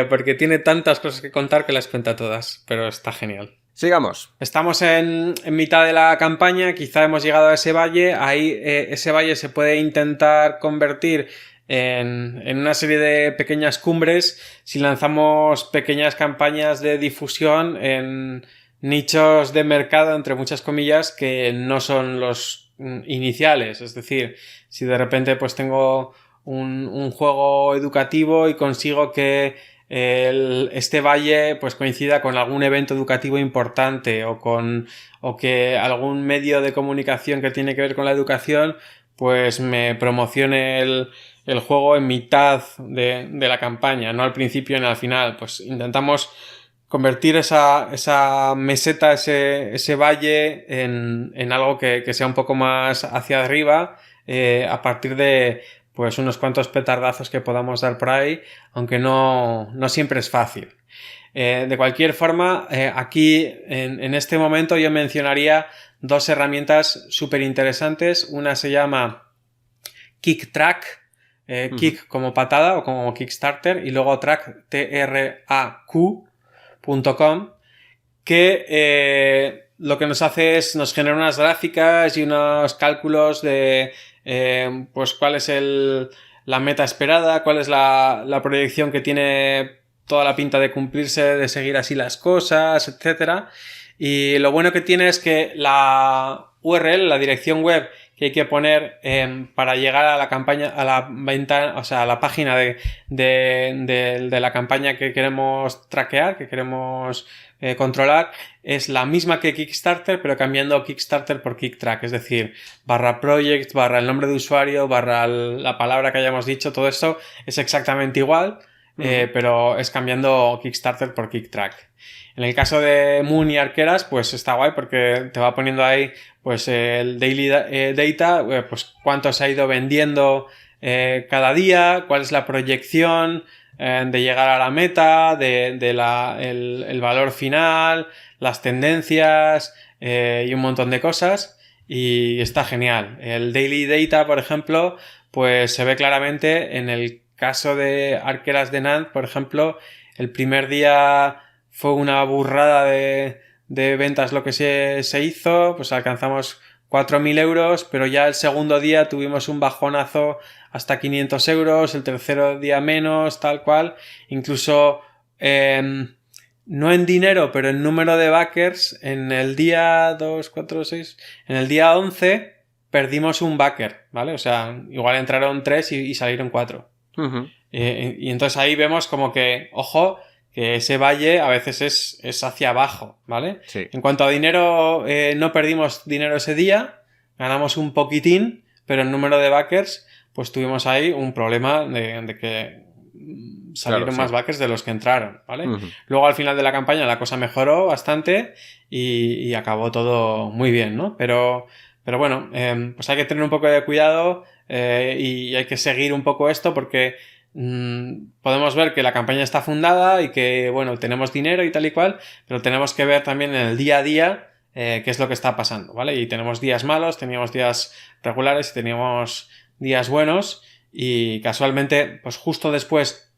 porque tiene tantas cosas que contar que las cuenta todas, pero está genial. Sigamos. Estamos en mitad de la campaña, quizá hemos llegado a ese valle, ahí ese valle se puede intentar convertir en una serie de pequeñas cumbres si lanzamos pequeñas campañas de difusión en nichos de mercado, entre muchas comillas, que no son los iniciales. Es decir, si de repente pues tengo un juego educativo y consigo que este valle pues coincida con algún evento educativo importante o que algún medio de comunicación que tiene que ver con la educación pues me promocione el juego en mitad de la campaña, no al principio ni al final. Pues intentamos convertir esa meseta, ese valle en algo que sea un poco más hacia arriba, a partir de pues unos cuantos petardazos que podamos dar por ahí, aunque no siempre es fácil. De cualquier forma, aquí en este momento yo mencionaría dos herramientas súper interesantes. Una se llama KickTrack, Kick como patada o como Kickstarter, y luego Track, TRAQ.com, que lo que nos hace es nos genera unas gráficas y unos cálculos de pues cuál es la meta esperada, cuál es la proyección que tiene toda la pinta de cumplirse, de seguir así las cosas, etcétera. Y lo bueno que tiene es que la URL, la dirección web que hay que poner para llegar a la campaña, a la ventana, o sea, a la página de la campaña que queremos traquear, que queremos controlar, es la misma que Kickstarter, pero cambiando Kickstarter por KickTrack, es decir, /project, el nombre de usuario, la palabra que hayamos dicho, todo esto es exactamente igual, pero es cambiando Kickstarter por KickTrack. En el caso de Moon y Arqueras, pues está guay porque te va poniendo ahí pues el daily data, pues cuánto se ha ido vendiendo cada día, cuál es la proyección de llegar a la meta, el valor final, las tendencias y un montón de cosas, y está genial. El daily data, por ejemplo, pues se ve claramente en el caso de Arqueras de Nantes, por ejemplo, el primer día fue una burrada de ventas lo que se hizo, pues alcanzamos 4.000 euros, pero ya el segundo día tuvimos un bajonazo hasta 500 euros, el tercer día menos, tal cual, incluso no en dinero, pero en número de backers, en el día 2, 4, 6, en el día 11 perdimos un backer, ¿vale? O sea, igual entraron 3 y salieron 4. Y entonces ahí vemos como que, ojo, que ese valle a veces es hacia abajo, ¿vale? Sí. En cuanto a dinero, no perdimos dinero ese día, ganamos un poquitín, pero en número de backers, pues tuvimos ahí un problema de que salieron más backers de los que entraron, ¿vale? Luego al final de la campaña la cosa mejoró bastante y acabó todo muy bien, ¿no? Pero bueno, pues hay que tener un poco de cuidado y hay que seguir un poco esto porque podemos ver que la campaña está fundada y que, bueno, tenemos dinero y tal y cual, pero tenemos que ver también en el día a día qué es lo que está pasando, ¿vale? Y tenemos días malos, teníamos días regulares y teníamos días buenos, y casualmente, pues justo después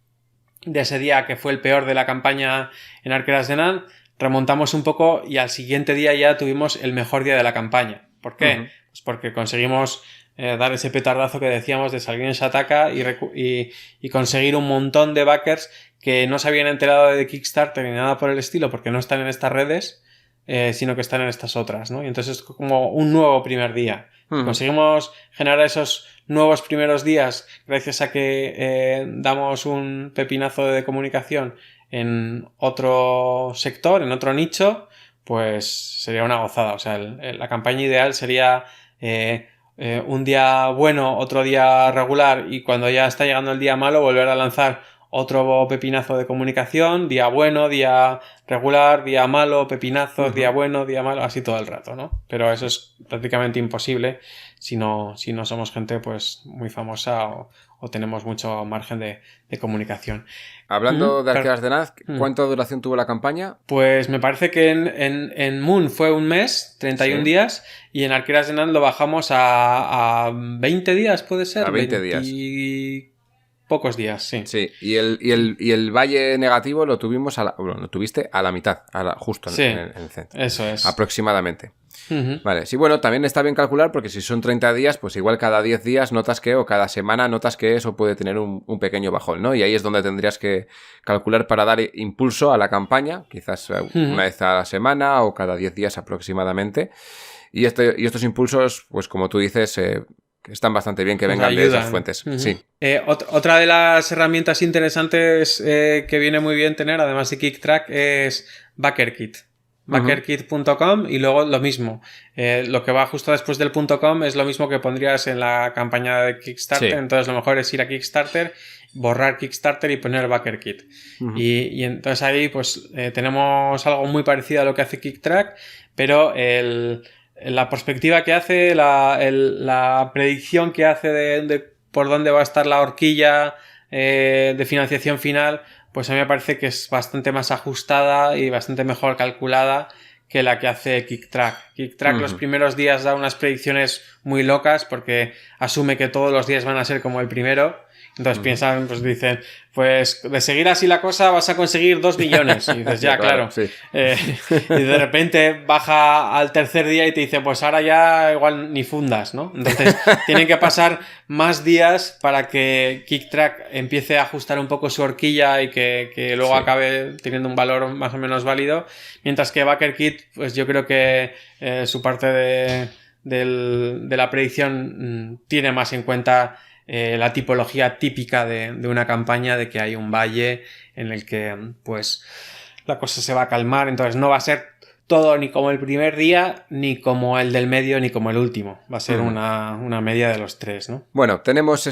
de ese día que fue el peor de la campaña en Arqueras de Nantes, remontamos un poco y al siguiente día ya tuvimos el mejor día de la campaña. ¿Por qué? Pues porque conseguimos dar ese petardazo que decíamos de salir en Shataka y conseguir un montón de backers que no se habían enterado de Kickstarter ni nada por el estilo porque no están en estas redes, sino que están en estas otras, ¿no? Y entonces es como un nuevo primer día. Conseguimos generar esos nuevos primeros días gracias a que damos un pepinazo de comunicación en otro sector, en otro nicho, pues sería una gozada. O sea, la campaña ideal sería un día bueno, otro día regular, y cuando ya está llegando el día malo volver a lanzar otro pepinazo de comunicación, día bueno, día regular, día malo, pepinazos, día bueno, día malo, así todo el rato, ¿no? Pero eso es prácticamente imposible si no somos gente pues muy famosa o tenemos mucho margen de comunicación. Hablando de Arqueras de Nantes, ¿cuánta duración tuvo la campaña? Pues me parece que en Moon fue un mes, 31 días, y en Arqueras de Nantes lo bajamos a 20 días, ¿puede ser? A 20 días. Pocos días, sí. Sí, y el valle negativo lo tuvimos lo tuviste a la mitad, justo en el centro. Eso es. Aproximadamente. Vale, sí, bueno, también está bien calcular porque si son 30 días, pues igual cada 10 días notas que, o cada semana notas que eso puede tener un pequeño bajón, ¿no? Y ahí es donde tendrías que calcular para dar impulso a la campaña, quizás una vez a la semana o cada 10 días aproximadamente. Y estos impulsos, pues como tú dices, están bastante bien que vengan de esas fuentes. Sí. Otra de las herramientas interesantes que viene muy bien tener, además de KickTrack, es BackerKit. BackerKit.com, y luego lo mismo. Lo que va justo después del .com es lo mismo que pondrías en la campaña de Kickstarter. Sí. Entonces lo mejor es ir a Kickstarter, borrar Kickstarter y poner BackerKit. Y entonces ahí pues tenemos algo muy parecido a lo que hace KickTrack, pero la perspectiva que hace, la predicción que hace de por dónde va a estar la horquilla de financiación final, pues a mí me parece que es bastante más ajustada y bastante mejor calculada que la que hace KickTrack. KickTrack los primeros días da unas predicciones muy locas porque asume que todos los días van a ser como el primero. Entonces piensan, pues dicen, pues de seguir así la cosa vas a conseguir 2 millones. Y dices, ya, claro. Sí. Y de repente baja al tercer día y te dice, pues ahora ya igual ni fundas, ¿no? Entonces tienen que pasar más días para que KickTrack empiece a ajustar un poco su horquilla y que luego acabe teniendo un valor más o menos válido. Mientras que BackerKit, pues yo creo que su parte de la predicción tiene más en cuenta la tipología típica de una campaña, de que hay un valle en el que pues la cosa se va a calmar, entonces no va a ser todo ni como el primer día, ni como el del medio, ni como el último. Va a ser una media de los 3, ¿no? Bueno, tenemos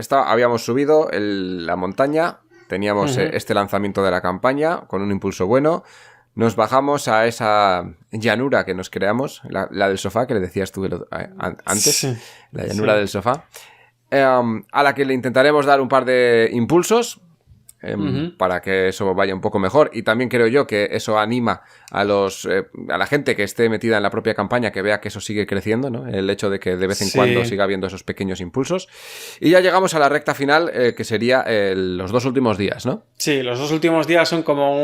habíamos subido la montaña, teníamos este lanzamiento de la campaña con un impulso bueno. Nos bajamos a esa llanura que nos creamos, la del sofá, que le decías tú antes, sí, la llanura del sofá. A la que le intentaremos dar un par de impulsos para que eso vaya un poco mejor, y también creo yo que eso anima a la gente que esté metida en la propia campaña, que vea que eso sigue creciendo, ¿no? El hecho de que de vez en cuando siga habiendo esos pequeños impulsos. Y ya llegamos a la recta final, que sería los 2 últimos días, ¿no? Sí, los 2 últimos días son como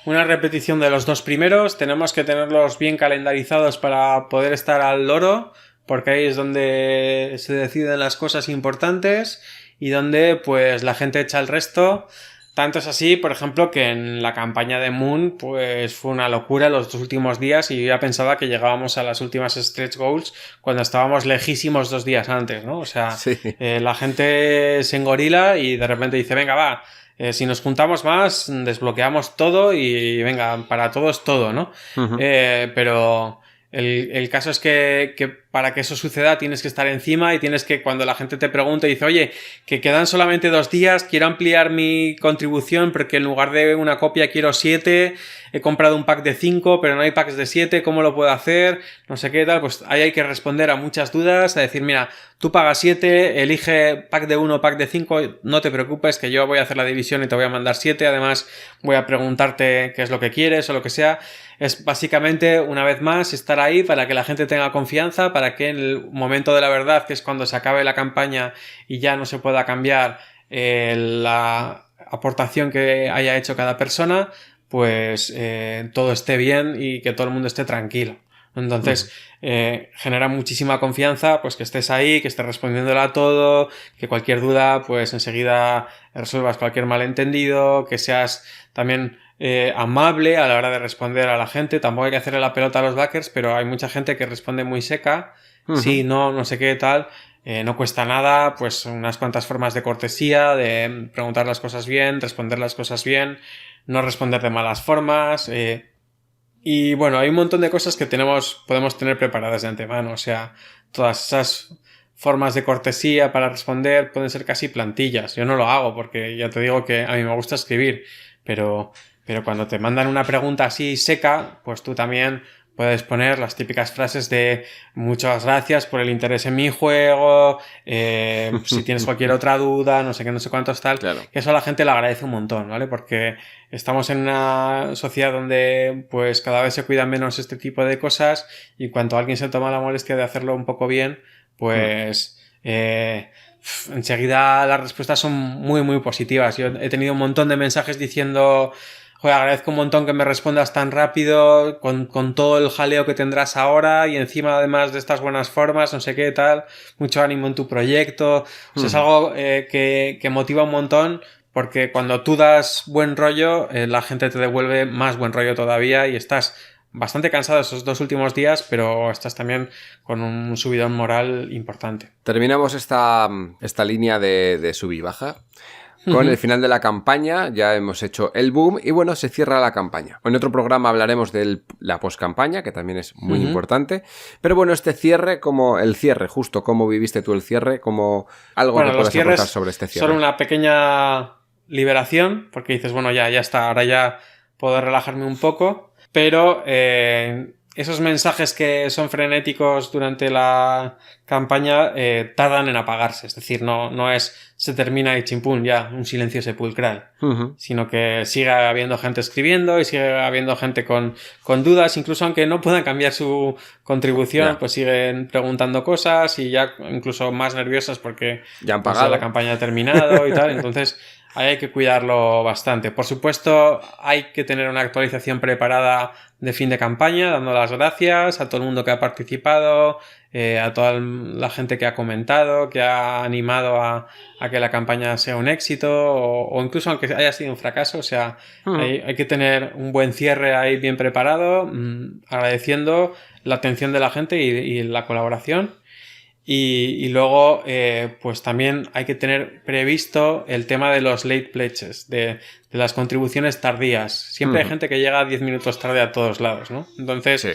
una repetición de los 2 primeros. Tenemos que tenerlos bien calendarizados para poder estar al loro, porque ahí es donde se deciden las cosas importantes y donde pues la gente echa el resto. Tanto es así, por ejemplo, que en la campaña de Moon pues fue una locura los 2 últimos días, y yo ya pensaba que llegábamos a las últimas stretch goals cuando estábamos lejísimos 2 días antes, ¿no? O sea, la gente se engorila y de repente dice, venga, va, si nos juntamos más, desbloqueamos todo y venga, para todos todo, ¿no? Pero el caso es que para que eso suceda tienes que estar encima, y tienes que, cuando la gente te pregunta y dice, oye, que quedan solamente 2 días, quiero ampliar mi contribución porque en lugar de una copia quiero 7, he comprado un pack de 5 pero no hay packs de 7, ¿cómo lo puedo hacer? No sé qué tal, pues ahí hay que responder a muchas dudas, a decir, mira, tú pagas 7, elige pack de 1, pack de 5, no te preocupes que yo voy a hacer la división y te voy a mandar 7, además voy a preguntarte qué es lo que quieres o lo que sea. Es básicamente, una vez más, estar ahí para que la gente tenga confianza, para que en el momento de la verdad, que es cuando se acabe la campaña y ya no se pueda cambiar la aportación que haya hecho cada persona, pues todo esté bien y que todo el mundo esté tranquilo. Entonces, genera muchísima confianza, pues que estés ahí, que estés respondiéndole a todo, que cualquier duda, pues enseguida resuelvas cualquier malentendido, que seas también amable a la hora de responder a la gente. Tampoco hay que hacerle la pelota a los backers, pero hay mucha gente que responde muy seca, sí, no sé qué tal. No cuesta nada, pues unas cuantas formas de cortesía, de preguntar las cosas bien, responder las cosas bien, no responder de malas formas, y bueno, hay un montón de cosas que podemos tener preparadas de antemano. O sea, todas esas formas de cortesía para responder pueden ser casi plantillas. Yo no lo hago porque ya te digo que a mí me gusta escribir, pero cuando te mandan una pregunta así seca, pues tú también puedes poner las típicas frases de muchas gracias por el interés en mi juego, si tienes cualquier otra duda, no sé qué, no sé cuántos tal. Claro. Eso a la gente le agradece un montón, ¿vale? Porque estamos en una sociedad donde pues cada vez se cuidan menos este tipo de cosas, y cuando alguien se toma la molestia de hacerlo un poco bien, pues enseguida las respuestas son muy, muy positivas. Yo he tenido un montón de mensajes diciendo, joder, agradezco un montón que me respondas tan rápido, con todo el jaleo que tendrás ahora, y encima además de estas buenas formas, no sé qué tal, mucho ánimo en tu proyecto. O sea, es algo que motiva un montón, porque cuando tú das buen rollo, la gente te devuelve más buen rollo todavía, y estás bastante cansado esos 2 últimos días, pero estás también con un subidón moral importante. Terminamos esta línea de sub y baja con el final de la campaña. Ya hemos hecho el boom y bueno, se cierra la campaña. En otro programa hablaremos de la postcampaña, que también es muy importante. Pero bueno, este cierre, como el cierre, justo cómo viviste tú el cierre, como algo que puedas aportar sobre este cierre. Son una pequeña liberación, porque dices, bueno, ya está, ahora ya puedo relajarme un poco, pero esos mensajes que son frenéticos durante la campaña tardan en apagarse. Es decir, no es se termina y chimpún, ya, un silencio sepulcral. Sino que sigue habiendo gente escribiendo y sigue habiendo gente con dudas, incluso aunque no puedan cambiar su contribución, pues siguen preguntando cosas y ya incluso más nerviosas porque ya han pagado. La campaña ha terminado y tal. Entonces hay que cuidarlo bastante. Por supuesto, hay que tener una actualización preparada de fin de campaña, dando las gracias a todo el mundo que ha participado, a toda la gente que ha comentado, que ha animado a que la campaña sea un éxito o incluso aunque haya sido un fracaso. O sea, hay que tener un buen cierre ahí bien preparado, agradeciendo la atención de la gente y la colaboración. Y luego, pues también hay que tener previsto el tema de los late pledges, de las contribuciones tardías. Siempre hay gente que llega 10 minutos tarde a todos lados, ¿no? Entonces,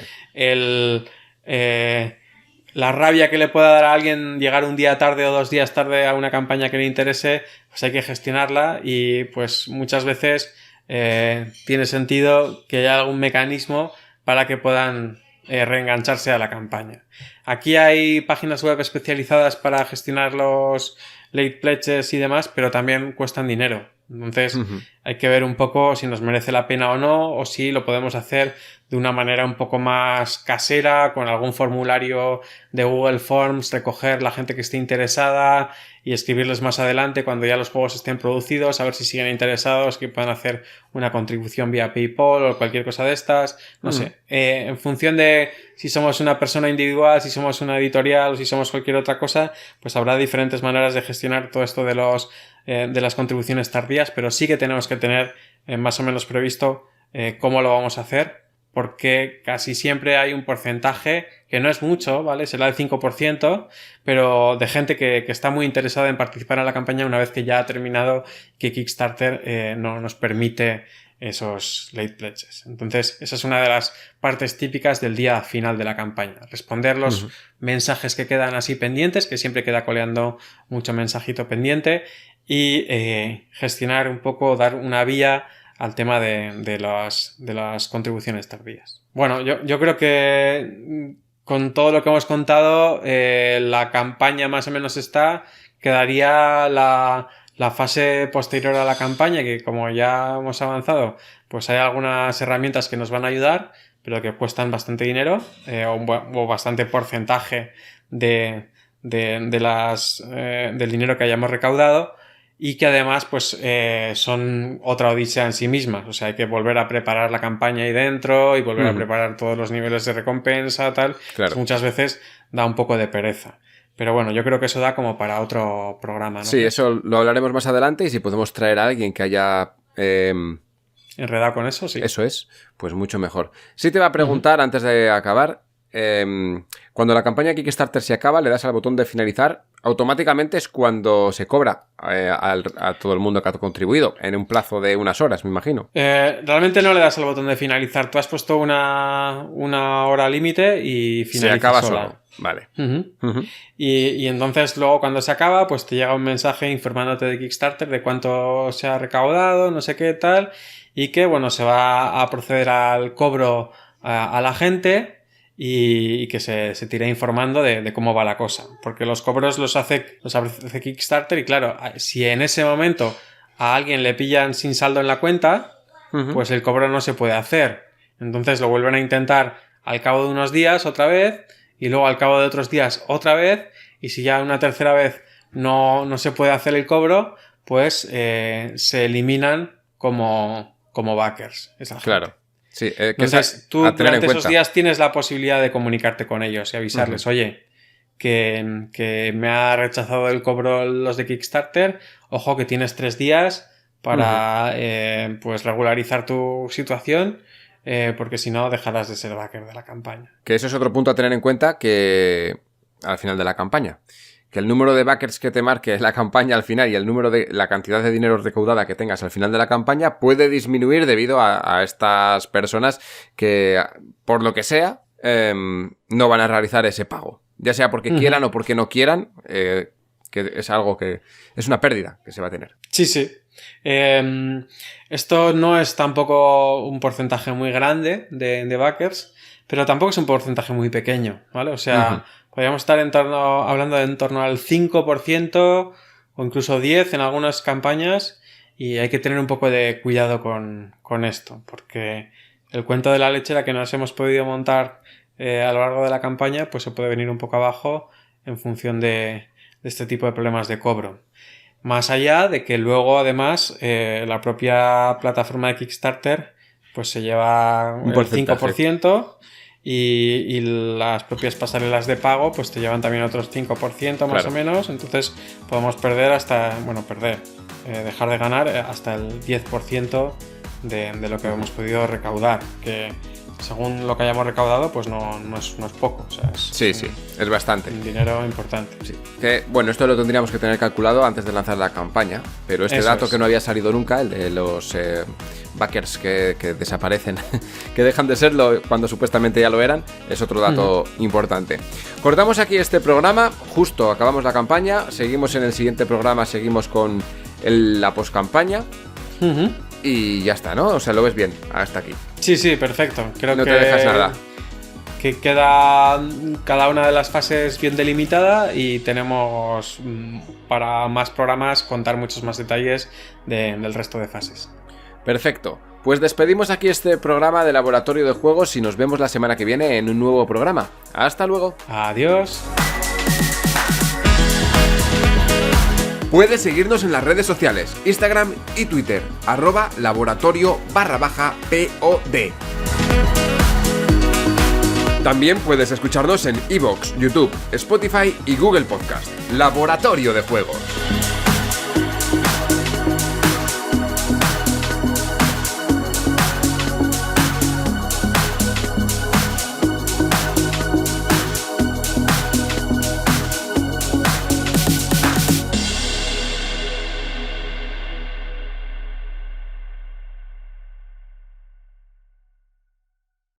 la rabia que le pueda dar a alguien llegar un día tarde o 2 días tarde a una campaña que le interese, pues hay que gestionarla y pues muchas veces tiene sentido que haya algún mecanismo para que puedan reengancharse a la campaña. Aquí hay páginas web especializadas para gestionar los late pledges y demás, pero también cuestan dinero. Entonces hay que ver un poco si nos merece la pena o no, o si lo podemos hacer de una manera un poco más casera, con algún formulario de Google Forms, recoger la gente que esté interesada y escribirles más adelante cuando ya los juegos estén producidos, a ver si siguen interesados, que puedan hacer una contribución vía PayPal o cualquier cosa de estas. No sé, en función de si somos una persona individual, si somos una editorial o si somos cualquier otra cosa, pues habrá diferentes maneras de gestionar todo esto de las contribuciones tardías, pero sí que tenemos que tener más o menos previsto cómo lo vamos a hacer, porque casi siempre hay un porcentaje, que no es mucho, ¿vale? Será el 5%, pero de gente que está muy interesada en participar en la campaña una vez que ya ha terminado, que Kickstarter no nos permite esos late pledges. Entonces, esa es una de las partes típicas del día final de la campaña. Responder los mensajes que quedan así pendientes, que siempre queda coleando mucho mensajito pendiente, y gestionar un poco, dar una vía al tema de las contribuciones tardías. Bueno, yo creo que con todo lo que hemos contado, la campaña más o menos quedaría la fase posterior a la campaña, que como ya hemos avanzado, pues hay algunas herramientas que nos van a ayudar, pero que cuestan bastante dinero, o bastante porcentaje del dinero que hayamos recaudado, y que además pues son otra odisea en sí mismas. O sea, hay que volver a preparar la campaña ahí dentro y volver a preparar todos los niveles de recompensa, tal. Claro. Pues muchas veces da un poco de pereza. Pero bueno, yo creo que eso da como para otro programa, ¿no? Sí, eso lo hablaremos más adelante, y si podemos traer a alguien que haya enredado con eso, sí. Eso es, pues mucho mejor. Sí te va a preguntar antes de acabar, cuando la campaña Kickstarter se acaba, le das al botón de finalizar, automáticamente es cuando se cobra a todo el mundo que ha contribuido, en un plazo de unas horas, me imagino. Realmente no le das al botón de finalizar, tú has puesto una hora límite y finaliza se acaba sola. solo. Vale. Y entonces luego cuando se acaba, pues te llega un mensaje informándote de Kickstarter de cuánto se ha recaudado, no sé qué tal, y que bueno, se va a proceder al cobro a la gente y que se tire informando de cómo va la cosa. Porque los cobros los hace Kickstarter, y claro, si en ese momento a alguien le pillan sin saldo en la cuenta, pues el cobro no se puede hacer. Entonces lo vuelven a intentar al cabo de unos días otra vez, y luego al cabo de otros días otra vez, y si ya una tercera vez no se puede hacer el cobro, pues se eliminan como backers. Claro. Sí, entonces tú durante esos días tienes la posibilidad de comunicarte con ellos y avisarles, oye, que me ha rechazado el cobro los de Kickstarter, ojo que tienes 3 días para pues regularizar tu situación, porque si no dejarás de ser backer de la campaña. Que eso es otro punto a tener en cuenta, que al final de la campaña, que el número de backers que te marque la campaña al final y el número de la cantidad de dinero recaudada que tengas al final de la campaña puede disminuir debido a estas personas que, por lo que sea, no van a realizar ese pago. Ya sea porque quieran o porque no quieran, que es algo que es una pérdida que se va a tener. Sí, sí. Esto no es tampoco un porcentaje muy grande de backers, pero tampoco es un porcentaje muy pequeño, ¿vale? O sea, podríamos estar hablando de en torno al 5% o incluso 10% en algunas campañas, y hay que tener un poco de cuidado con esto, porque el cuento de la lechera que nos hemos podido montar a lo largo de la campaña, pues se puede venir un poco abajo en función de este tipo de problemas de cobro. Más allá de que luego, además, la propia plataforma de Kickstarter pues se lleva el 5%, y las propias pasarelas de pago pues te llevan también otros 5% más o menos. Entonces podemos dejar de ganar hasta el 10% de lo que hemos podido recaudar, que según lo que hayamos recaudado, pues no es poco. O sea, sí, es bastante. Un dinero importante. Sí. Que, bueno, esto lo tendríamos que tener calculado antes de lanzar la campaña, pero este dato que no había salido nunca, el de los backers que desaparecen, que dejan de serlo cuando supuestamente ya lo eran, es otro dato importante. Cortamos aquí este programa, justo acabamos la campaña, seguimos en el siguiente programa, seguimos con la postcampaña. Y ya está, ¿no? O sea, lo ves bien hasta aquí. Sí, perfecto. Creo no que te dejas nada. Que queda cada una de las fases bien delimitada, y tenemos para más programas contar muchos más detalles del resto de fases. Perfecto. Pues despedimos aquí este programa de Laboratorio de Juegos y nos vemos la semana que viene en un nuevo programa. ¡Hasta luego! ¡Adiós! Puedes seguirnos en las redes sociales, Instagram y Twitter, @laboratorio_POD. También puedes escucharnos en iVoox, YouTube, Spotify y Google Podcast. Laboratorio de Juegos.